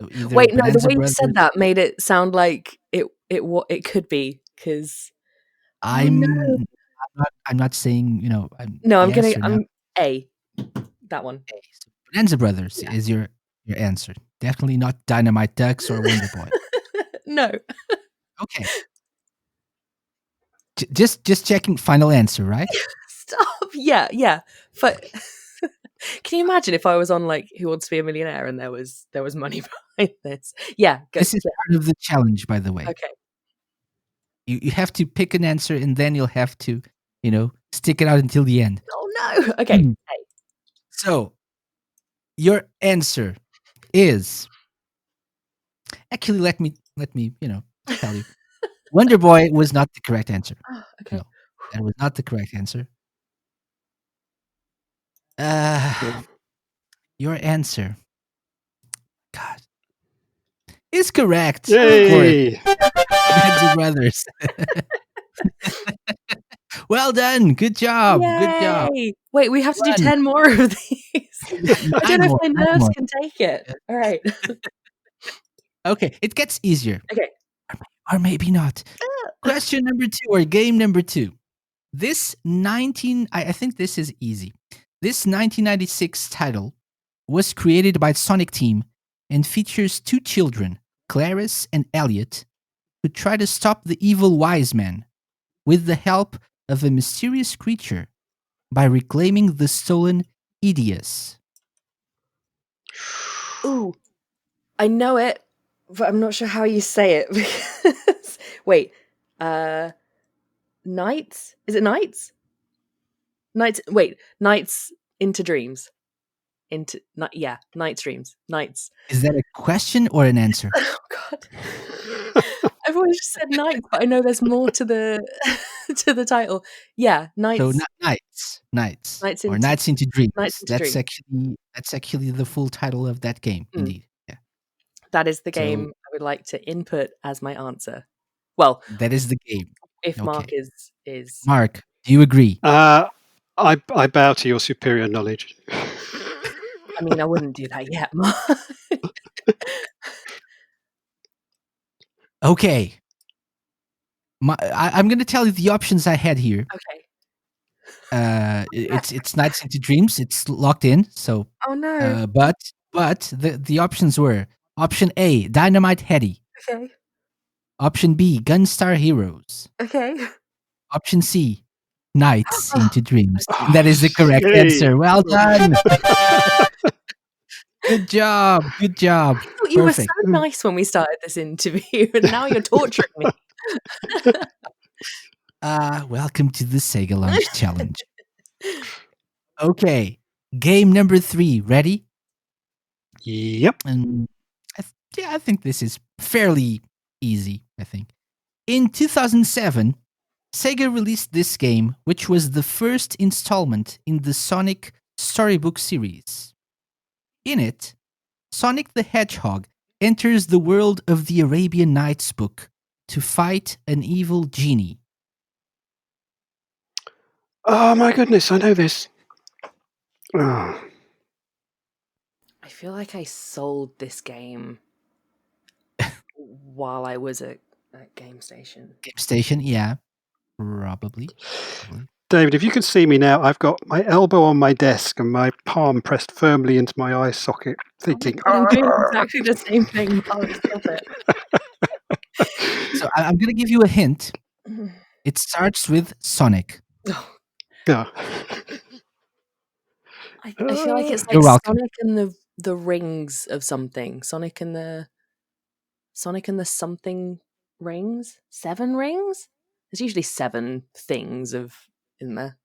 So Wait, no, the Bonanza way you Brothers, said that made it sound like it could be, because I'm not saying, no, I'm yes or no. I'm A. That one. So Bonanza Brothers is your answer. Definitely not Dynamite Ducks or Wonder Boy. No. Okay. Just checking. Final answer, right? Stop. Yeah. Can you imagine if I was on like Who Wants to Be a Millionaire and there was money behind this? Yeah, go. This is part of the challenge, by the way. Okay. You have to pick an answer, and then you'll have to, stick it out until the end. Oh no. Okay. Hmm. Hey. So, your answer is actually let me tell you. Wonder Boy was not the correct answer. Oh, okay. No, that was not the correct answer. Your answer, God, is correct. Of course. Yay! Band of Brothers. Well done. Good job. Good job. Yay! Wait, we have to do One. 10 more of these. I don't know if my nerves more. can take it. Yeah. All right. Okay, it gets easier. Okay. Or maybe not. Question number 2 or game number 2. I think this is easy. This 1996 title was created by Sonic Team and features 2 children, Clarice and Elliot, who try to stop the evil wise man with the help of a mysterious creature by reclaiming the stolen Edius. Ooh, I know it, but I'm not sure how you say it. Because wait, Nights? Is it Nights? Nights. Wait, Nights into Dreams. Nights Dreams. Nights. Is that a question or an answer? Oh God. I've always just said Nights, but I know there's more to the to the title. Yeah, Nights. So Nights or Nights into Dreams. That's actually the full title of that game. Indeed, yeah. That is the game I would like to input as my answer. Well, that is the game. If Mark is Mark, do you agree? I bow to your superior knowledge. I mean, I wouldn't do that yet, Mark. Okay. I'm going to tell you the options I had here. Okay. It's Nights into Dreams. It's locked in. So. Oh no. But the options were option A, Dynamite Heady. Okay. Option B, Gunstar Heroes. Okay. Option C, Nights into Dreams. That is the correct answer. Well done. Good job. Good job. I thought you were so nice when we started this interview, and now you're torturing me. Welcome to the Sega Launch Challenge. Okay, game number 3. Ready? Yep. And I think this is fairly easy, I think. In 2007, Sega released this game, which was the first installment in the Sonic storybook series. In it, Sonic the Hedgehog enters the world of the Arabian Nights book to fight an evil genie. Oh my goodness, I know this. Oh. I feel like I sold this game while I was at Game Station. Game Station, yeah. Probably. David, if you could see me now, I've got my elbow on my desk and my palm pressed firmly into my eye socket, thinking, I'm doing exactly the same thing. Stop it. So I'm going to give you a hint. It starts with Sonic. Yeah. I feel like it's like Sonic and the rings of something. Sonic and the something rings? 7 rings? There's usually 7 things in there.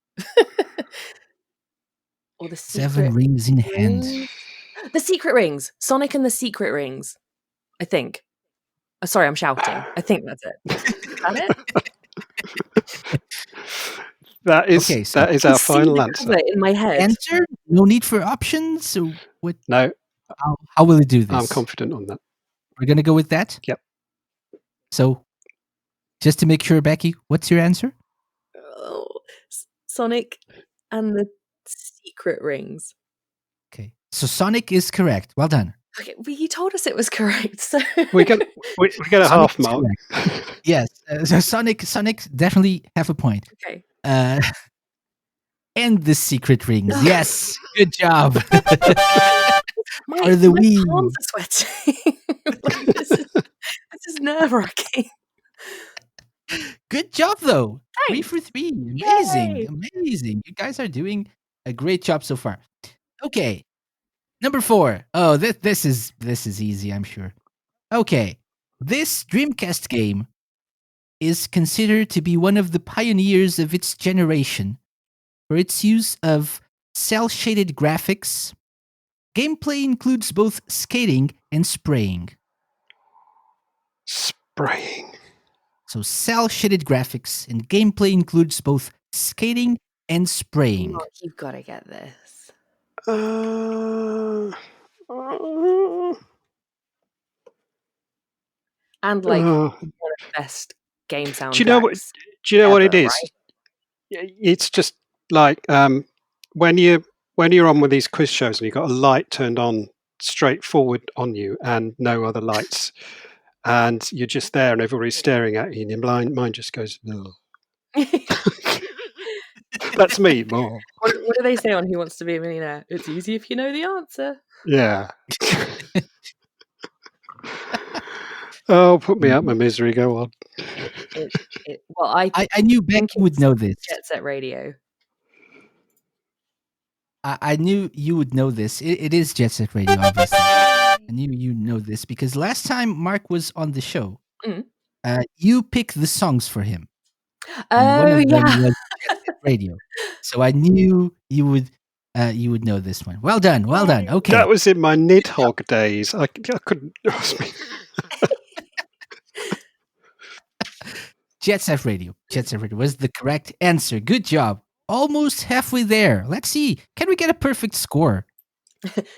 Or the 7 rings in hand. The secret rings. Sonic and the secret rings. I think. Oh, sorry, I'm shouting. I think that's it. Is that it? That is our final answer. In my head. Answer? No need for options? So what? No. How will we do this? I'm confident on that. We're going to go with that? Yep. So, just to make sure, Becky, what's your answer? Oh, Sonic and the secret rings. Okay. So Sonic is correct. Well done. Okay, well, you told us it was correct, so we get a half mark. Yes. So Sonic definitely have a point. Okay. And the secret rings. Yes. Good job. My palms are sweating. This is nerve-wracking. Good job, though. Thanks. 3 for 3. Amazing. Yay. Amazing. You guys are doing a great job so far. Okay. Number 4. Oh, this is easy, I'm sure. Okay. This Dreamcast game is considered to be one of the pioneers of its generation for its use of cel-shaded graphics. Gameplay includes both skating and spraying. Spraying. So cel-shaded graphics and gameplay includes both skating and spraying. Mark, you've got to get this. Uh, And like uh, one of the best game soundtracks. do you know what? Do you know what it ever, is? right? It's just like when you're on with these quiz shows and you've got a light turned on straight forward on you and no other lights, and you're just there and everybody's staring at you, and your mind just goes, "Ugh." That's me more. What do they say on Who Wants to Be a Millionaire? It's easy if you know the answer. Yeah. Oh, put me out my misery. Go on. Well, I I knew Becky think would it's know this. Jet Set Radio. I knew you would know this. It is Jet Set Radio, obviously. I knew you know this because last time Mark was on the show, you picked the songs for him. And one Oh of them yeah. was Jet Set Radio. So I knew you would know this one. Well done, well done. Okay. That was in my Nidhogg days. I couldn't. Jet Set Radio. Jet Set Radio was the correct answer. Good job. Almost halfway there. Let's see. Can we get a perfect score?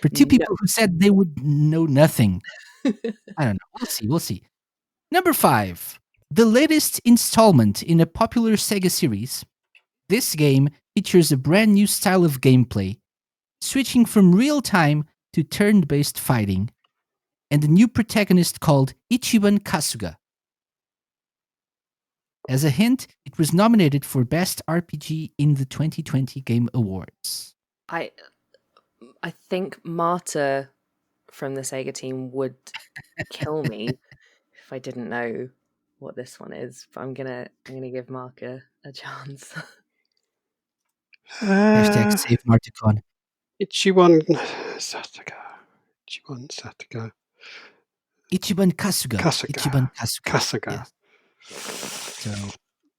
For two people who said they would know nothing. I don't know. We'll see. Number 5. The latest installment in a popular Sega series. This game features a brand new style of gameplay, switching from real-time to turn-based fighting, and a new protagonist called Ichiban Kasuga. As a hint, it was nominated for Best RPG in the 2020 Game Awards. I think Marta from the Sega team would kill me if I didn't know what this one is. But I'm gonna give Mark a chance. Hashtag save Marticon. Ichiban Sataga. Ichiban Sataga. Ichiban Kasuga. Kasuga. Ichiban Kasuga. Kasuga. Yes. So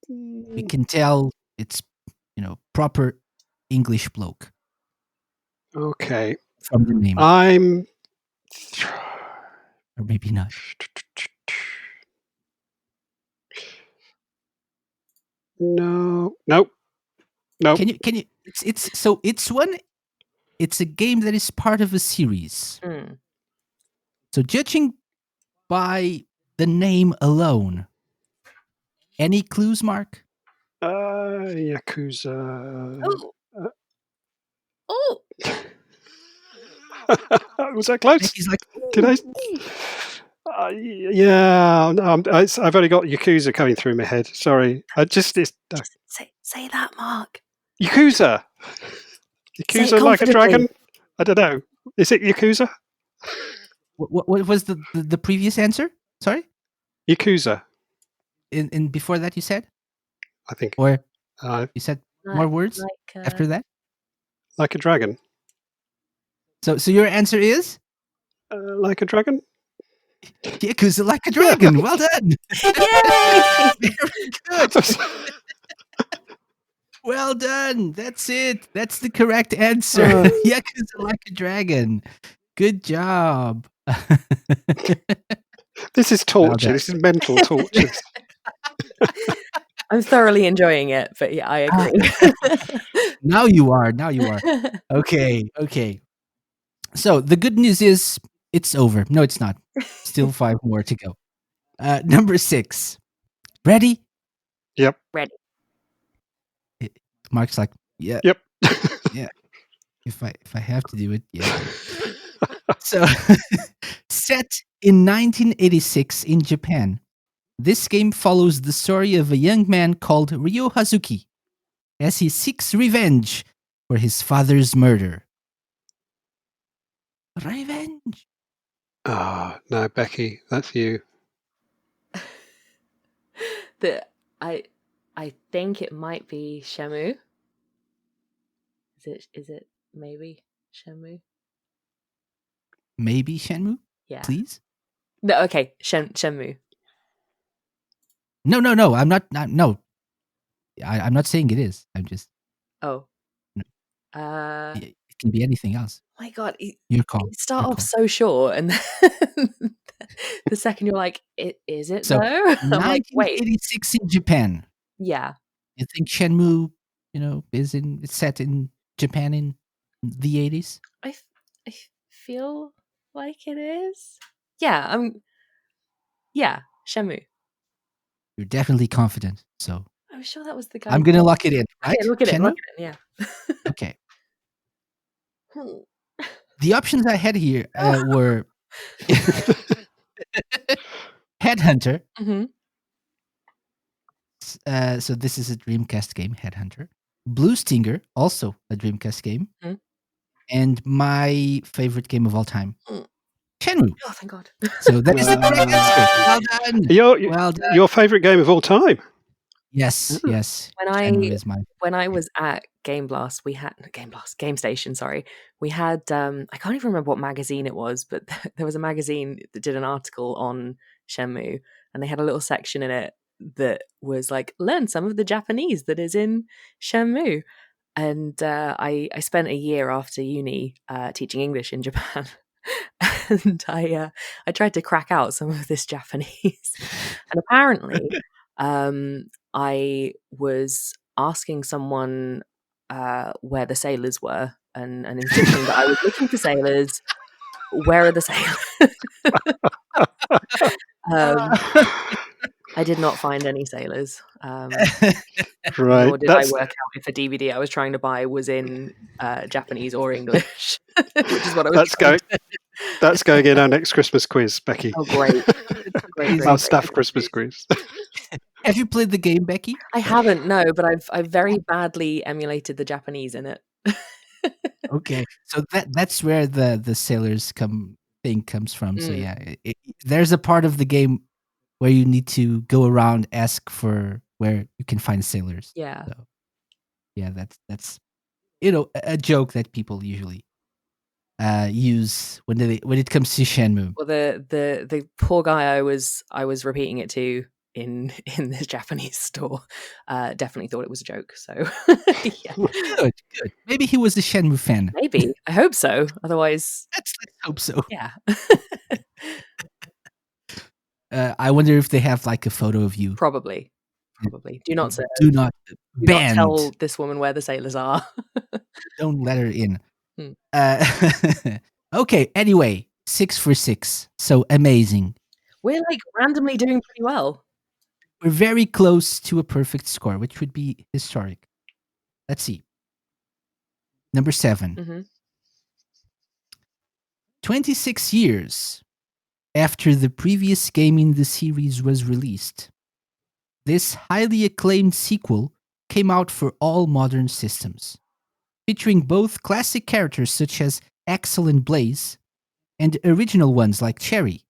we can tell it's, proper English bloke. Okay. From the name. I'm. Or maybe not. No. Nope. Nope. Can you it's a game that is part of a series. So judging by the name alone, any clues, Mark? Yakuza. Oh. Was that close? Becky's like, Did I? Yeah. No, I've only got Yakuza coming through my head. Sorry. Say that, Mark. Yakuza. Yakuza like a dragon. I don't know. Is it Yakuza? What was the previous answer? Sorry? Yakuza. In before that you said? I think. Or you said more words after that? Like a dragon. So your answer is? Like a dragon? Yakuza like a dragon. Well done. Yay! Very good. Well done. That's it. That's the correct answer. Yakuza like a dragon. Good job. This is torture. This is mental torture. I'm thoroughly enjoying it, but yeah, I agree. Now you are. Okay. So the good news is it's over. No, it's not. Still 5 more to go. Number 6. Ready? Yep. Ready. Mark's like, yeah. Yep. Yeah. If I have to do it, yeah. So, set in 1986 in Japan, this game follows the story of a young man called Ryo Hazuki as he seeks revenge for his father's murder. Revenge. No, Becky, that's you. I think it might be Shamu. Is it maybe Shenmue. Maybe Shenmue? Yeah. Please? No, okay. Shenmue. No. I'm not. No. I'm not saying it is. I'm just. Oh. No. Uh, It can be anything else. my God. Your call. You start Your off call. so short, and then the second you're like, is it So, though? I'm like, wait. 1986 in Japan. Yeah. You think Shenmue, it's set in Japan in the 80s? I feel like it is. Yeah. Yeah. Shenmue. You're definitely confident. So I'm sure that was the guy. I'm gonna lock it in, right? Okay, look at it. Shenmue? Look at it. Yeah. Okay. The options I had here were Headhunter. Mm-hmm. So this is a Dreamcast game, Headhunter. Blue Stinger, also a Dreamcast game. Mhm. And my favorite game of all time, Mm. Shenmue. Oh, thank God. So that is the correct answer. Well done. Well done. Your favorite game of all time? Yes. When Shenmue is my when I was at Game Station, sorry, we had I can't even remember what magazine it was, but there was a magazine that did an article on Shenmue, and they had a little section in it that was like, learn some of the Japanese that is in Shenmue. And I spent a year after uni teaching English in Japan, and I tried to crack out some of this Japanese, and apparently I was asking someone where the sailors were, and insisting that I was looking for sailors. Where are the sailors? I did not find any sailors. Right. Nor did I work out if a DVD I was trying to buy was in Japanese or English, which is what I was trying to. That's going in our next Christmas quiz, Becky. Oh, great. Our staff Christmas quiz. Have you played the game, Becky? I haven't, no, but I've very badly emulated the Japanese in it. Okay, so that's where the sailors thing comes from. So yeah, there's a part of the game where you need to go around, ask for where you can find sailors. Yeah. So, yeah, that's a joke that people usually use when it comes to Shenmue. Well, the poor guy I was repeating it to in this Japanese store definitely thought it was a joke. So yeah. Good. Maybe he was a Shenmue fan. Maybe. I hope so. Otherwise, let's hope so. Yeah. I wonder if they have like a photo of you. Probably. Do not tell this woman where the sailors are. Don't let her in. Okay, anyway, 6 for 6. So amazing. We're like randomly doing pretty well. We're very close to a perfect score, which would be historic. Let's see. Number 7. Mm-hmm. 26 years after the previous game in the series was released, this highly acclaimed sequel came out for all modern systems, featuring both classic characters such as Axel and Blaze, and original ones like Cherry.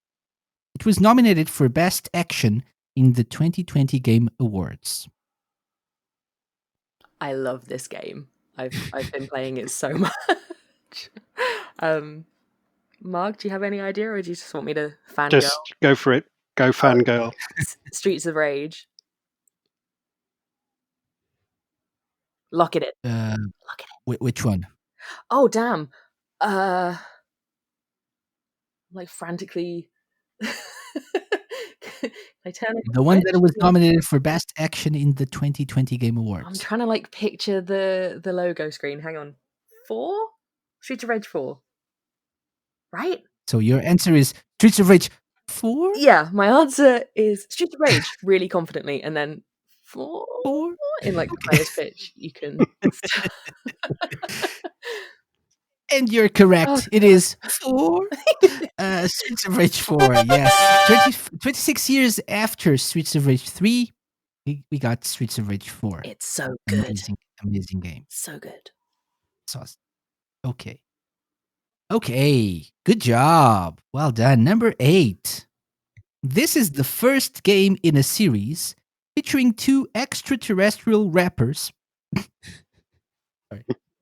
It was nominated for Best Action in the 2020 Game Awards. I love this game. I've been playing it so much. Mark, do you have any idea, or do you just want me to fangirl? Just go for it. Go fangirl. Streets of Rage. Lock it in. Lock it in. Which one? Oh, damn. Like frantically. The one that was nominated for Best Action in the 2020 Game Awards. I'm trying to like picture the logo screen. Hang on. 4? Streets of Rage 4. Right? So your answer is Streets of Rage 4? Yeah, my answer is Streets of Rage really confidently, and then 4 in like the highest pitch you can. And you're correct. Oh, it is 4. Streets of Rage 4, yes. 26 years after Streets of Rage 3, we got Streets of Rage 4. It's so good. Amazing game. So good. So, okay, good job. Well done. Number 8. This is the first game in a series featuring 2 extraterrestrial rappers.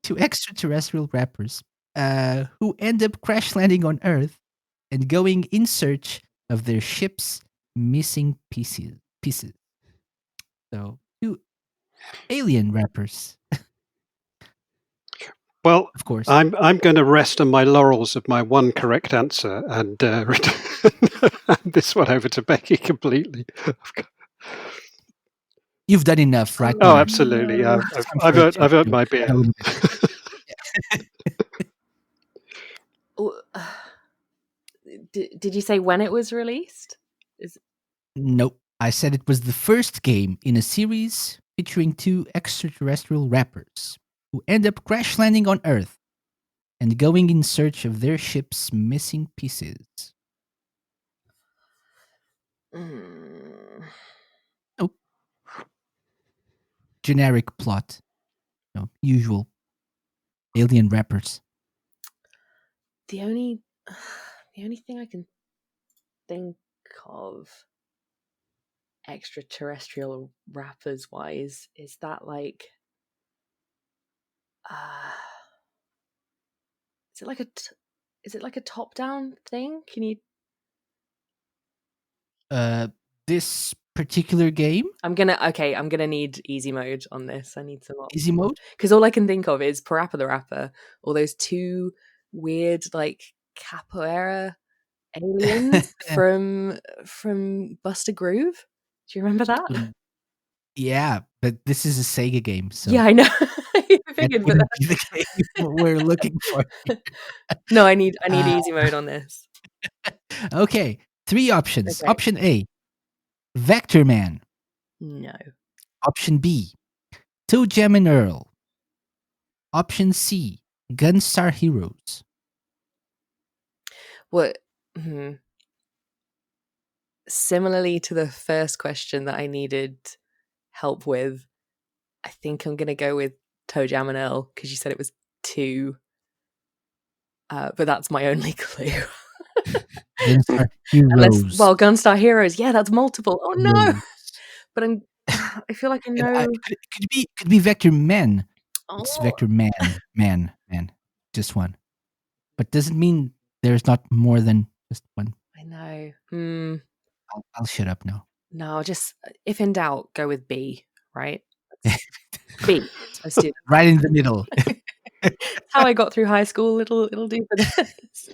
2 extraterrestrial rappers who end up crash landing on Earth and going in search of their ship's missing pieces. So, two alien rappers, Well, of course. I'm going to rest on my laurels of my one correct answer and hand this one over to Becky completely. You've done enough, right, Oh, Mark? absolutely. no. It's time I've for a earned, I've earned change. my A beer. little bit. Oh, did you say when it was released? Nope. I said it was the first game in a series featuring two extraterrestrial rappers who end up crash landing on Earth and going in search of their ship's missing pieces. Mm, Nope. Generic plot. Usual alien rappers. the only thing I can think of extraterrestrial rappers wise is that like is it like is it like a top down thing? Can you This particular game, I'm gonna need easy mode on this. I need some easy mode. because all I can think of is Parappa the Rapper or those two weird like capoeira aliens from Buster Groove. Do you remember that? Yeah, but this is a Sega game, so Yeah, I know. I that figured, but wouldn't be the game we're looking for. no, I need Uh, easy mode on this. Okay, 3 options. Okay. Option A, Vector Man. No. Option B, Toe Jam and Earl. Option C, Gunstar Heroes. What? Similarly to the first question that I needed help with, I think I'm gonna go with Toe Jam and Earl because you said it was 2. But that's my only clue. Gunstar Heroes. Gunstar Heroes, yeah, that's multiple. Oh no! Heroes. But I feel like I And know. could be Vector Man. It's Oh, Vector Man. Just one. But doesn't mean there's not more than just one. I know. I'll shut up now. No, just if in doubt, go with B. Right? B. Let's do that. Right in the middle. That's how I got through high school. It'll do for this.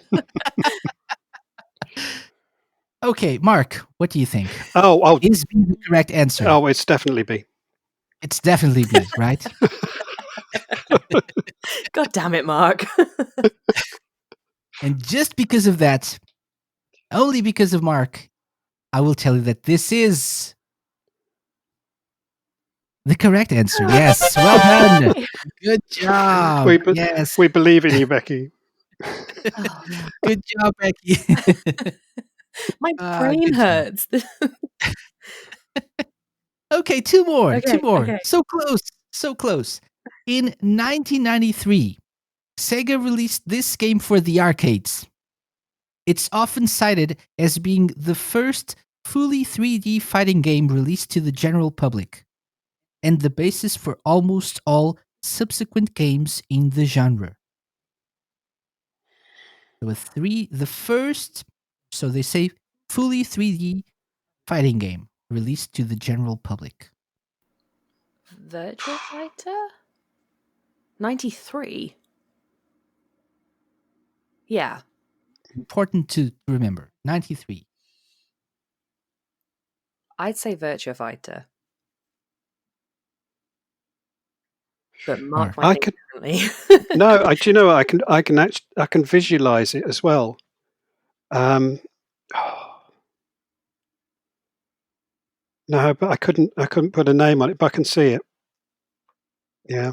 Okay, Mark, what do you think? Oh, Is B the correct answer? oh, it's definitely B. It's definitely B, right? God damn it, Mark. And just because of that, only because of Mark, I will tell you that this is the correct answer. Yes, well done. Good job. Yes, We believe in you, Becky. Oh, no. good job, Becky. My brain good job. hurts. Okay, two more. Okay. So close. In 1993, Sega released this game for the arcades. It's often cited as being the first fully 3D fighting game released to the general public, and the basis for almost all subsequent games in the genre. The first, so they say, fully 3D fighting game released to the general public. Virtua Fighter? 93? Yeah. Important to remember. 93. I'd say Virtua Fighter. But Mark I might could think differently. no. Do you know what? I can visualize it as well. No, but I couldn't put a name on it, but I can see it. Yeah.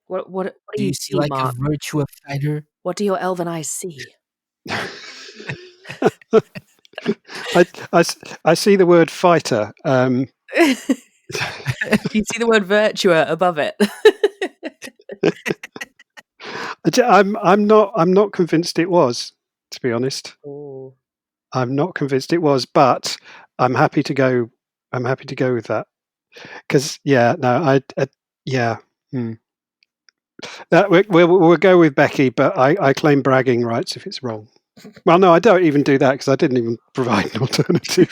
What do Do you you see see, like Mark? a Virtua Fighter? What do your elven eyes see? I see the word fighter. Do you see the word Virtua above it? I'm not convinced it was, to be honest. Oh. I'm not convinced it was, but I'm happy to go. I'm happy to go with that because yeah, no, yeah. We'll go with Becky, but I claim bragging rights if it's wrong. Well, no, I don't even do that because I didn't even provide an alternative.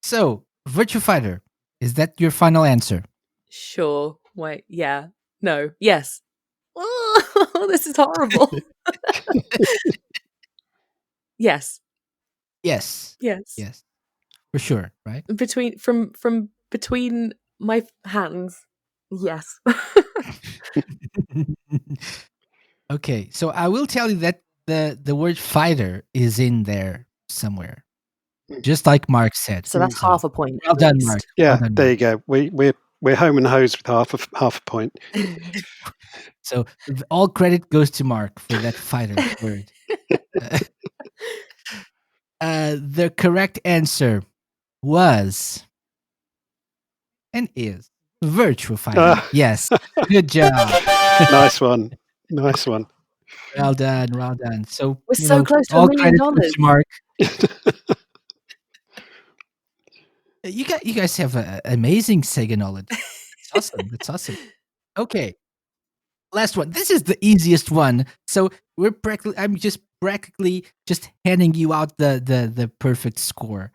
So, Virtua Fighter, is that your final answer? Sure. Wait. Yeah. No. Yes. Oh, this is horrible. Yes. Yes. Yes. Yes. For sure, right? From between my hands. Yes. Okay, so I will tell you that the word fighter is in there somewhere, just like Mark said. So that's half a point. Well at done, least. Mark. Yeah, Well done, there Mark. you go. We're home and hosed with half a point. So all credit goes to Mark for that fighter word. The correct answer was and is Virtua Fighter. Yes, good job. Nice one. Nice one. Well done, well done. So We're so close to $1 all million. credit goes to Mark. You guys have amazing Sega knowledge. It's awesome. It's awesome. Okay, last one. This is the easiest one. So I'm just practically just handing you out the perfect score.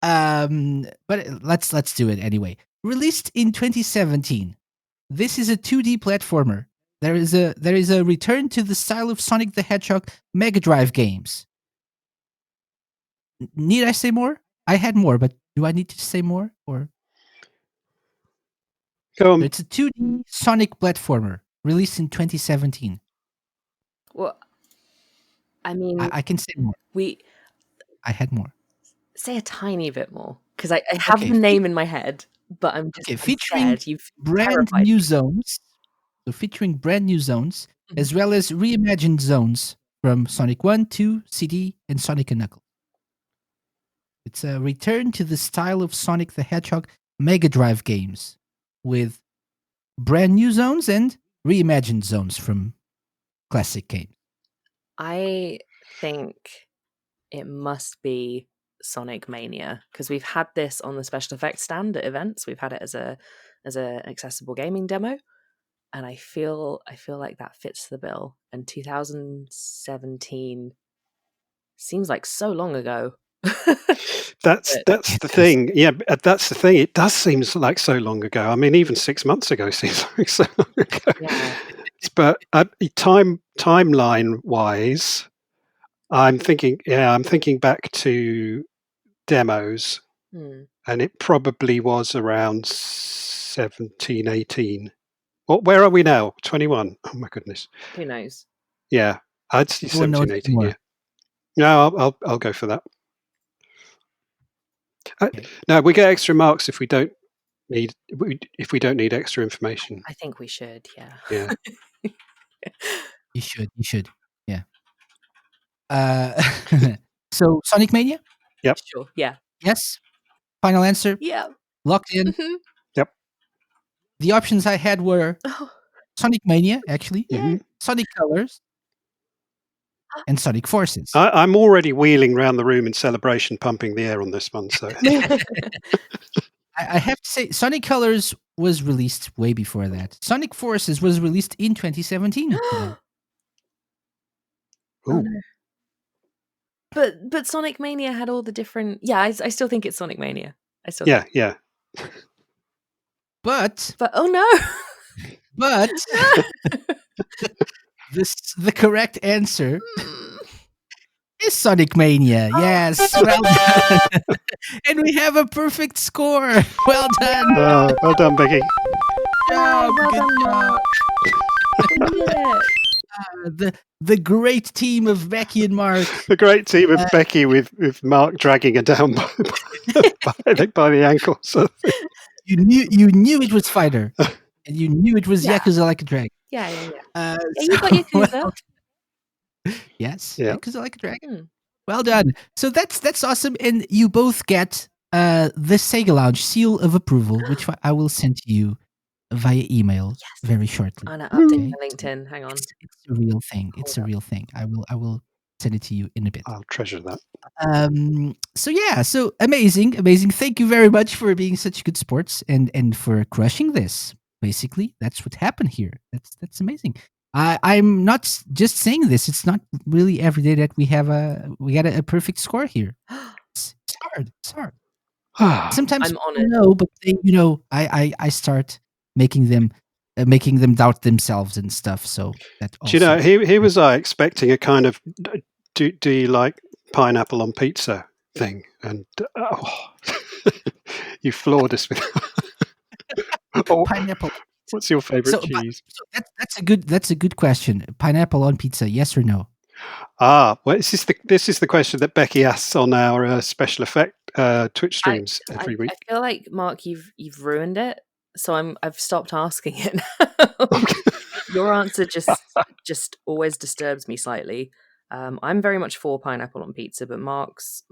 But let's do it anyway. Released in 2017, this is a 2D platformer. There is a return to the style of Sonic the Hedgehog Mega Drive games. Need I say more? I had more, but do I need to say more? Or Go on. it's a 2D Sonic platformer released in 2017. Well, I mean, I can say more. I had more. Say a tiny bit more because I have the name in my head, but I'm just featuring scared. You've brand terrified new me. zones. So featuring brand new zones Mhm. as well as reimagined zones from Sonic 1, 2, CD, and Sonic & Knuckles. It's a return to the style of Sonic the Hedgehog Mega Drive games with brand new zones and reimagined zones from classic games. I think it must be Sonic Mania because we've had this on the special effects stand at events. We've had it as a accessible gaming demo, and I feel like that fits the bill. And 2017 seems like so long ago. That's the thing. Yeah, that's the thing. It does seem like so long ago. I mean, even 6 months ago seems like so long ago. Yeah. But timeline wise, I'm thinking back to demos, and it probably was around 17, 18. Where are we now? 21. Oh my goodness. Who knows? Yeah, I'd say Everyone knows 17, 18. more. Yeah. No, I'll go for that. No, we get extra marks if we don't need extra information. I think we should. Yeah. Yeah. You should. Yeah. So Sonic Mania? Yep. Sure. Yeah. Yes. Final answer? Yeah. Locked in? Mhm. Yep. The options I had were Oh, Sonic Mania, actually, Mhm. Sonic Colors, and Sonic Forces. I'm already wheeling around the room in celebration, pumping the air on this one. So I have to say, Sonic Colors was released way before that. Sonic Forces was released in 2017. though. oh no. But Sonic Mania had all the different. Yeah, I still think it's Sonic Mania. I still. yeah, think. yeah. But Oh no. the correct answer is Sonic Mania. Yes, well done. And we have a perfect score. Well done. Well done, Becky. Well Good done, job. Mark. We did it. The great team of Becky and Mark. The great team of Becky with Mark dragging her down by the ankles. You knew it was Fighter, and you knew it was Yakuza Like a Dragon. Yeah. Yeah, So, you got Yakuza. yes, Yeah. Yakuza Like a Dragon. Well done. So that's awesome, and you both get the Sega Lounge seal of approval, which I will send to you via email very shortly. I'm gonna update my LinkedIn. Hang on. It's a real thing. It's a real thing. I will send it to you in a bit. I'll treasure that. So amazing. Thank you very much for being such good sports and for crushing this. Basically, that's what happened here. That's amazing. I'm not just saying this. It's not really every day that we got a perfect score here. It's hard. It's hard. Sometimes I'm people honored. know, but they, I start making them doubt themselves and stuff. So that Do you know, also. here was I expecting a kind of do you like pineapple on pizza thing, and you floored us with. Oh, Pineapple. what's your favorite So cheese? that's a good question. Pineapple on pizza, yes or no? Well, this is the question that Becky asks on our special effect Twitch streams every week. I feel like, Mark, you've ruined it, so I've stopped asking it now. Your answer just always disturbs me slightly. I'm very much for pineapple on pizza, but Mark's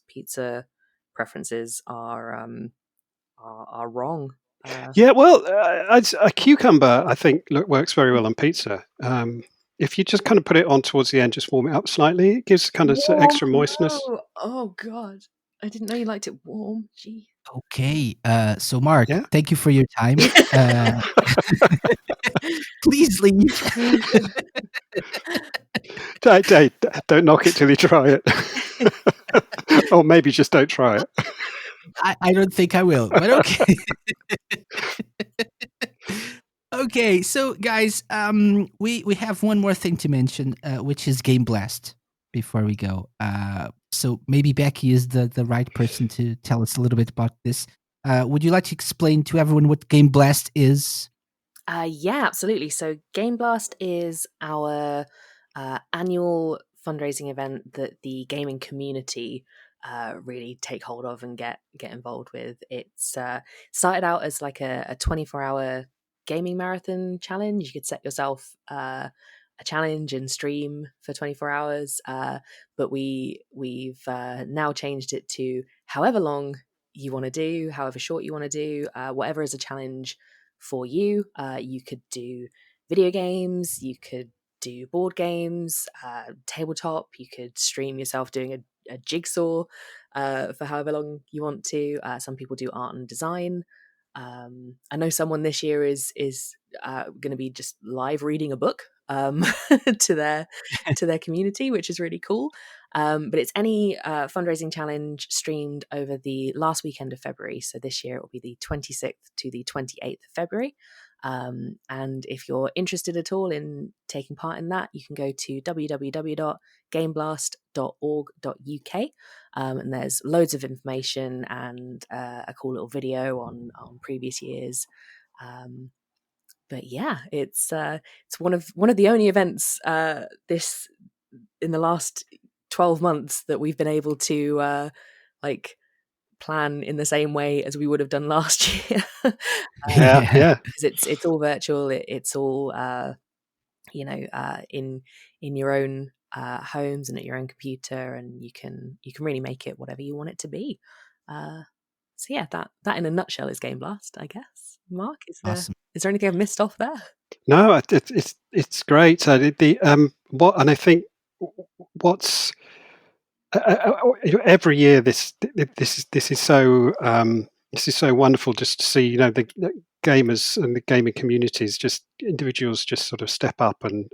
pizza preferences are wrong. Yeah, well, a cucumber I think works very well on pizza. If you just kind of put it on towards the end, just warm it up slightly, it gives kind of Warm, extra moistness. no. Oh God, I didn't know you liked it warm. Gee. Okay. So Mark, Yeah. thank you for your time. Please leave. Don't knock it till you try it. Or maybe just don't try it. I don't think I will, but okay. Okay, so guys, we have one more thing to mention, which is Game Blast. Before we go, so maybe Becky is the right person to tell us a little bit about this. Would you like to explain to everyone what Game Blast is? Yeah, absolutely. So Game Blast is our annual fundraising event that the gaming community really take hold of and get involved with. It's started out as like a 24-hour gaming marathon challenge. You could set yourself a challenge and stream for 24 hours, but we've now changed it to however long you want to do, however short you want to do, whatever is a challenge for you. You could do video games, you could do board games, tabletop, you could stream yourself doing a jigsaw for however long you want to. Some people do art and design. I know someone this year is going to be just live reading a book to their community, which is really cool. But it's any fundraising challenge streamed over the last weekend of February. So this year it will be the 26th to the 28th of February. And if you're interested at all in taking part in that, you can go to www.gameblast.org.uk. And there's loads of information and a cool little video on previous years. But yeah, it's one of the only events this in the last 12 months that we've been able to like plan in the same way as we would have done last year. Yeah. Because it's all virtual. It's all in your own homes and at your own computer, and you can really make it whatever you want it to be. So yeah, that in a nutshell is Game Blast, I guess. Mark, Awesome. Is there anything I've missed off there? No, it's great. And I think what's every year this is so wonderful just to see the gamers and the gaming communities, just individuals just sort of step up and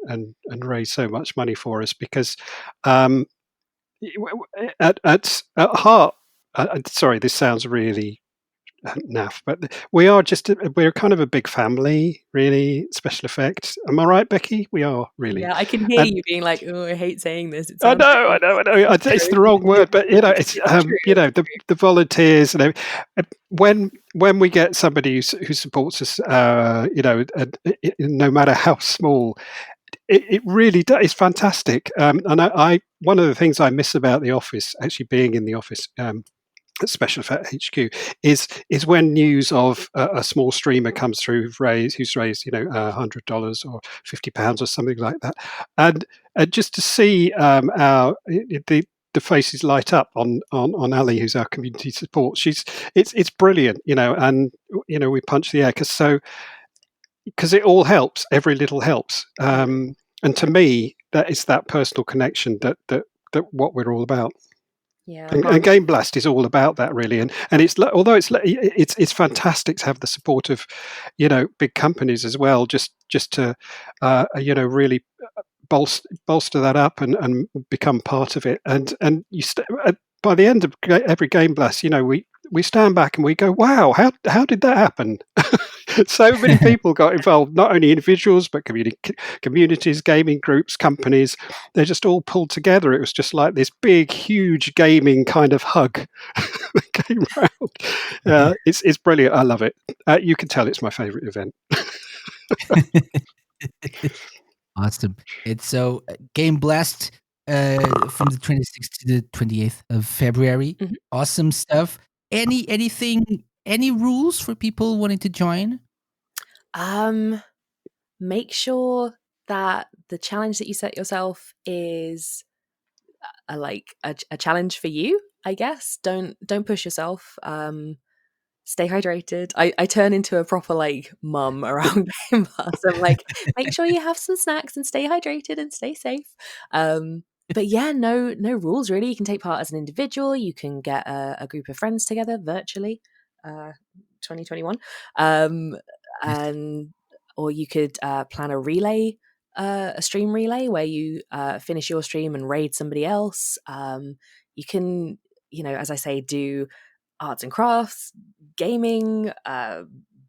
raise so much money for us, because at heart, sorry, this sounds really naff, but we're kind of a big family, really. Special Effects, am I right, Becky? We are really. Yeah, I can hear you being like, "Oh, I hate saying this." I know. It's the wrong word, but it's the volunteers, and when we get somebody who supports us, no matter how small, it really does. It's fantastic. And I one of the things I miss about the office, actually being in the office, at Special Effect HQ, is when news of a small streamer comes through who's raised $100 or £50 or something like that, and just to see the faces light up on Ali, who's our community support. It's brilliant, and we punch the air because it all helps. Every little helps. And to me, that personal connection that what we're all about. Yeah, And Game Blast is all about that, really. And it's although it's fantastic to have the support of, big companies as well, just to really bolster that up and become part of it. And by the end of every Game Blast, we stand back and we go, wow, how did that happen? So many people got involved, not only individuals, but communities, gaming groups, companies. They just all pulled together. It was just like this big, huge gaming kind of hug that came round. It's brilliant. I love it. You can tell it's my favorite event. Awesome. It's so Game Blast from the 26th to the 28th of February. Mhm. Awesome stuff. Any rules for people wanting to join? Make sure that the challenge that you set yourself is a challenge for you, I guess. Don't push yourself. Stay hydrated. I turn into a proper mum around Game Pass. I'm like, make sure you have some snacks and stay hydrated and stay safe. But yeah, no rules really. You can take part as an individual. You can get a group of friends together virtually. 2021, and or you could plan a relay, a stream relay where you finish your stream and raid somebody else. You can, as I say, do arts and crafts, gaming,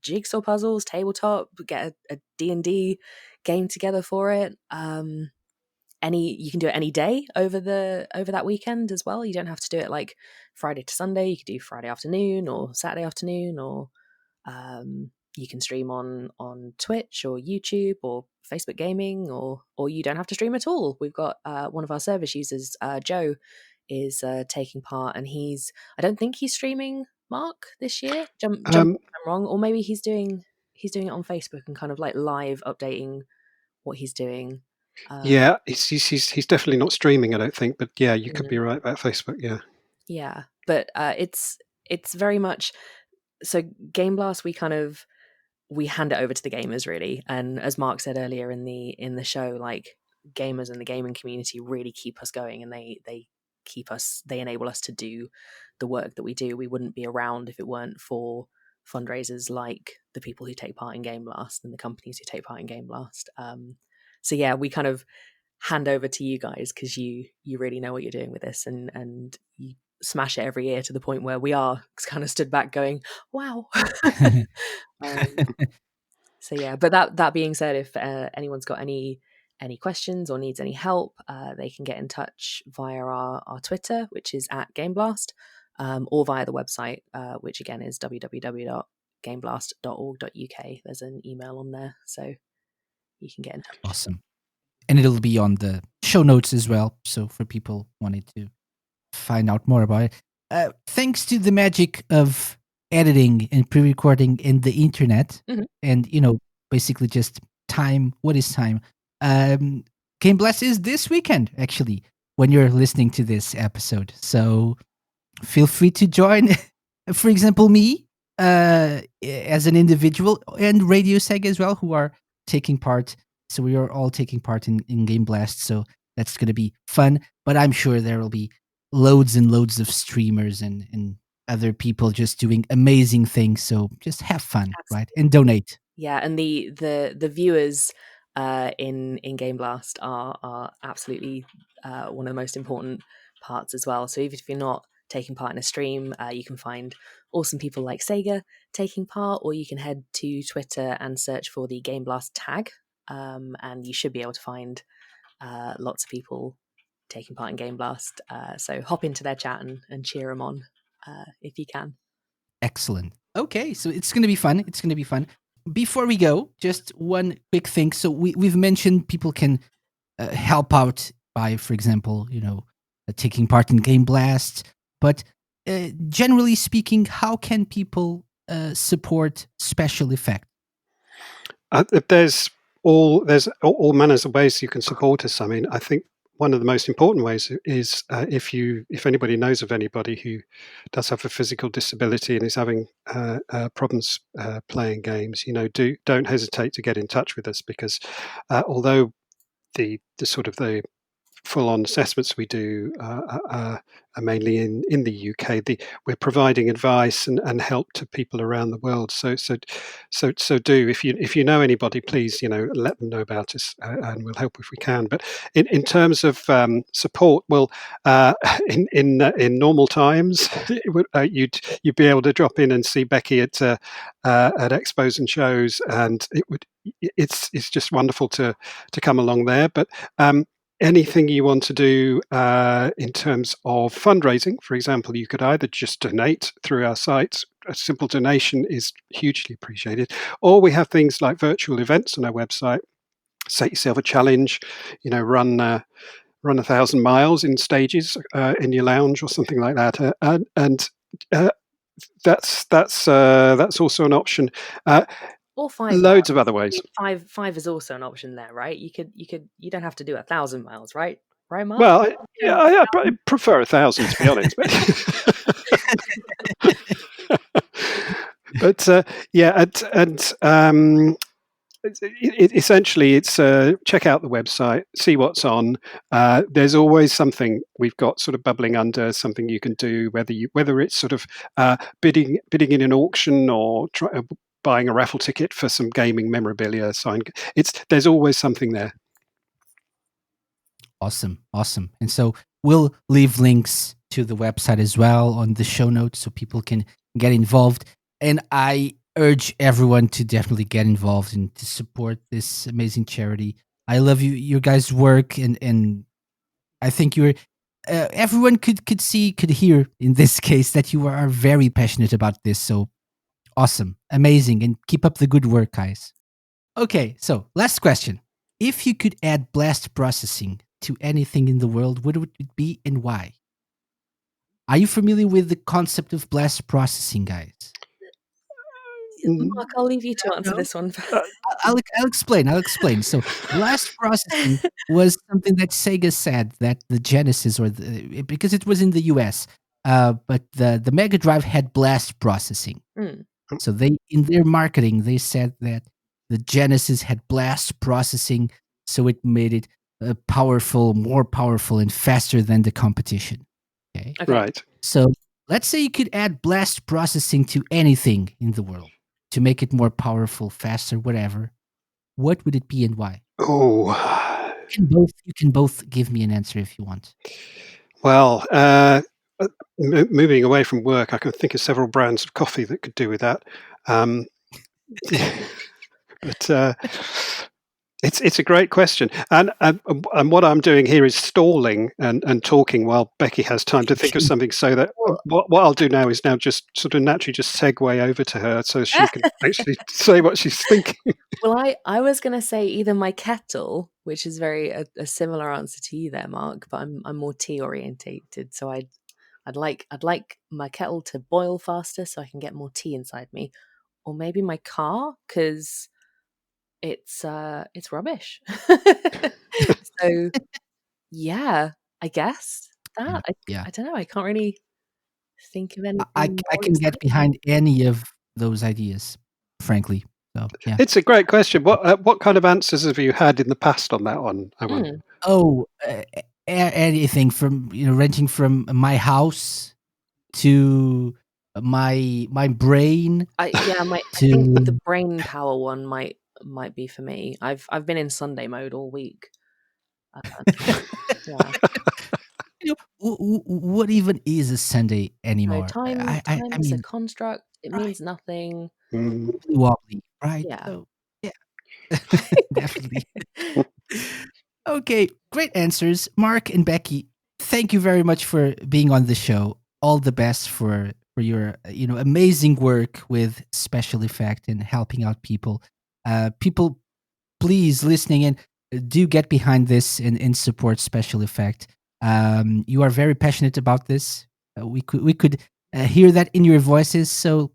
jigsaw puzzles, tabletop, get a D&D game together for it. You can do it any day over that weekend as well. You don't have to do it Friday to Sunday. You could do Friday afternoon or Saturday afternoon, or you can stream on Twitch or YouTube or Facebook Gaming, or you don't have to stream at all. We've got one of our service users, Joe, is taking part, and I don't think he's streaming, Mark, this year. Jump if I'm wrong, or maybe he's doing it on Facebook and kind of live updating what he's doing. Yeah, he's definitely not streaming, I don't think. But yeah, you could be right about Facebook. Yeah, yeah, but it's very much so. Game Blast, we hand it over to the gamers, really, and as Mark said earlier in the show, gamers and the gaming community really keep us going, and they enable us to do the work that we do. We wouldn't be around if it weren't for fundraisers like the people who take part in Game Blast and the companies who take part in Game Blast. So yeah, we kind of hand over to you guys because you really know what you're doing with this, and you smash it every year to the point where we are kind of stood back going, wow. So yeah, but that being said, if anyone's got any questions or needs any help, they can get in touch via our Twitter, which is @GameBlast, or via the website, which again is www.gameblast.org.uk. There's an email on there, so you can get in touch. Awesome. And it'll be on the show notes as well, so for people wanting to find out more about it. Thanks to the magic of editing and pre-recording in the internet, and basically just time. What is time? Game Blast is this weekend, actually, when you're listening to this episode. So feel free to join. For example, me as an individual, and Radio Seg as well, who are taking part. So we are all taking part in Game Blast. So that's going to be fun. But I'm sure there will be loads and loads of streamers and other people just doing amazing things. So just have fun, right? And donate. Yeah, and the viewers in Game Blast are absolutely one of the most important parts as well. So even if you're not taking part in a stream, you can find awesome people like Sega taking part, or you can head to Twitter and search for the Game Blast tag, and you should be able to find lots of people taking part in Game Blast. So hop into their chat and cheer them on if you can. Excellent. Okay, so it's going to be fun. It's going to be fun. Before we go, just one quick thing. So we've mentioned people can help out by, for example, taking part in Game Blast. But generally speaking, how can people support SpecialEffect? There's all manners of ways you can support us. I mean, I think one of the most important ways is if anybody knows of anybody who does have a physical disability and is having problems playing games, don't hesitate to get in touch with us, because although the sort of the full-on assessments we do are mainly in the UK. We're providing advice and help to people around the world. So do, if you know anybody, please, let them know about us, and we'll help if we can. But in terms of support, well, in normal times, you'd be able to drop in and see Becky at expos and shows, and it's just wonderful to come along there. But anything you want to do in terms of fundraising, for example, you could either just donate through our site. A simple donation is hugely appreciated. Or we have things like virtual events on our website. Set yourself a challenge, run 1,000 miles in stages in your lounge or something like that, and that's also an option. Or 5 Loads miles. of other ways. Five is also an option there, right? You don't have to do 1,000 miles, right? Right, Mark? Well, I prefer 1,000, to be honest. But essentially, it's check out the website, see what's on. There's always something we've got sort of bubbling under, something you can do, whether it's sort of bidding in an auction or buying a raffle ticket for some gaming memorabilia signed. There's always something there. Awesome. And so we'll leave links to the website as well on the show notes so people can get involved. And I urge everyone to definitely get involved and to support this amazing charity. I love your guys' work, and I think you're everyone could hear in this case that you are very passionate about this. So awesome, amazing, and keep up the good work, guys. Okay, so last question. If you could add blast processing to anything in the world, what would it be and why? Are you familiar with the concept of blast processing, guys? Mark, I'll leave you to answer this one. I'll explain. So blast processing was something that Sega said that the Genesis, because it was in the US, but the Mega Drive had blast processing. So in their marketing, they said that the Genesis had blast processing, so it made it more powerful, and faster than the competition. Okay. Right. So let's say you could add blast processing to anything in the world to make it more powerful, faster, whatever. What would it be and why? Oh, You can both give me an answer if you want. well, moving away from work, I can think of several brands of coffee that could do with that. But it's a great question, and what I'm doing here is stalling and talking while Becky has time to think of something. So that what I'll do now is just sort of naturally just segue over to her so she can actually say what she's thinking. Well, I was going to say either my kettle, which is very a similar answer to you there, Mark, but I'm more tea orientated, so I'd like my kettle to boil faster so I can get more tea inside me, or maybe my car because it's rubbish. So yeah, I guess that I don't know. I can't really think of anything. I more can get exciting. behind any of those ideas, frankly. So yeah. It's a great question. What kind of answers have you had in the past on that one? I wonder. Oh, anything from renting from my house to my brain. I think the brain power one might be for me. I've been in Sunday mode all week. Yeah. What even is a Sunday anymore? So time I is a mean, construct. It right, means nothing. wobbly, right? Yeah. So yeah, definitely. Okay, great answers, Mark and Becky. Thank you very much for being on the show. All the best for your amazing work with SpecialEffect and helping out people. People, please listening in, do get behind this and support SpecialEffect. You are very passionate about this. We could hear that in your voices. So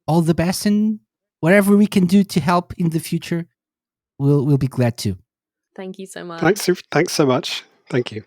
all the best, and whatever we can do to help in the future, we'll be glad to. Thank you so much. Thanks so much. Thank you.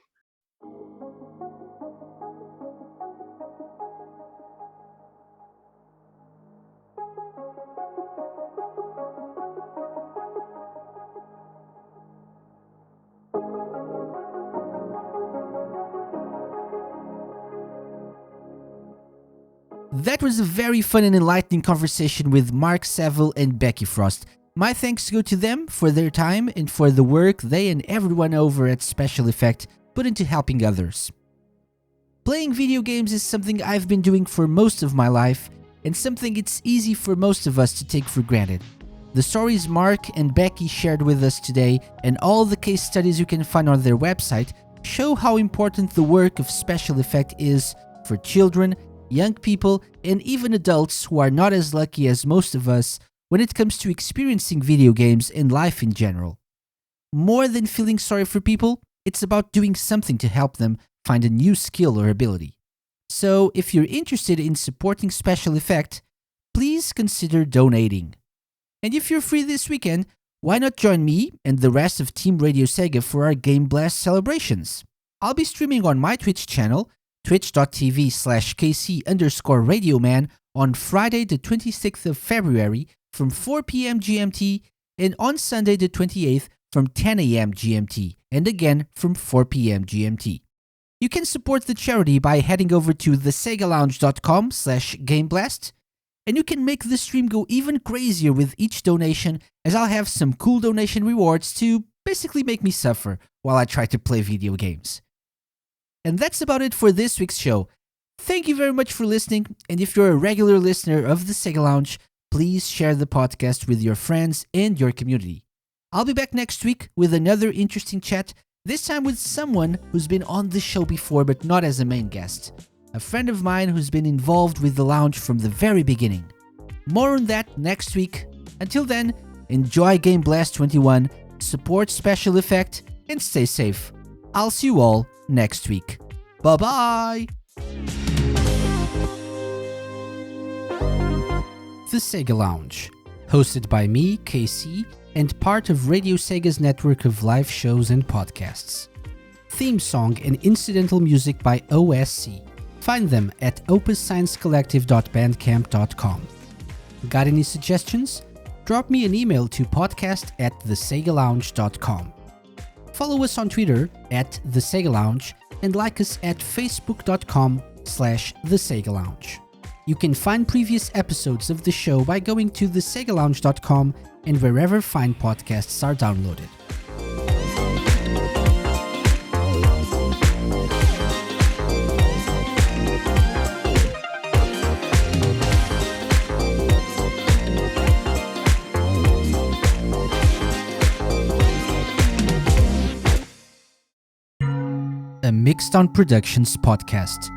That was a very fun and enlightening conversation with Mark Saville and Becky Frost. My thanks go to them for their time and for the work they and everyone over at SpecialEffect put into helping others. Playing video games is something I've been doing for most of my life, and something it's easy for most of us to take for granted. The stories Mark and Becky shared with us today, and all the case studies you can find on their website, show how important the work of SpecialEffect is for children, young people, and even adults who are not as lucky as most of us when it comes to experiencing video games and life in general. More than feeling sorry for people, it's about doing something to help them find a new skill or ability. So if you're interested in supporting SpecialEffect, please consider donating. And if you're free this weekend, why not join me and the rest of Team Radio Sega for our Game Blast celebrations? I'll be streaming on my Twitch channel, twitch.tv/KC_radioman on Friday the 26th of February from 4 p.m. GMT and on Sunday the 28th from 10 a.m. GMT and again from 4 p.m. GMT. You can support the charity by heading over to thesegalounge.com/gameblast, and you can make the stream go even crazier with each donation, as I'll have some cool donation rewards to basically make me suffer while I try to play video games. And that's about it for this week's show. Thank you very much for listening, and if you're a regular listener of the Sega Lounge, please share the podcast with your friends and your community. I'll be back next week with another interesting chat, this time with someone who's been on the show before but not as a main guest. A friend of mine who's been involved with the lounge from the very beginning. More on that next week. Until then, enjoy Game Blast 21, support SpecialEffect, and stay safe. I'll see you all next week. Bye-bye! The Sega Lounge, hosted by me, KC, and part of Radio Sega's network of live shows and podcasts. Theme song and incidental music by OSC. Find them at opussciencecollective.bandcamp.com. Got any suggestions? Drop me an email to podcast@thesegalounge.com. Follow us on Twitter @thesegalounge and like us at facebook.com/thesegalounge. You can find previous episodes of the show by going to thesegalounge.com and wherever fine podcasts are downloaded. A Mixed On Productions podcast.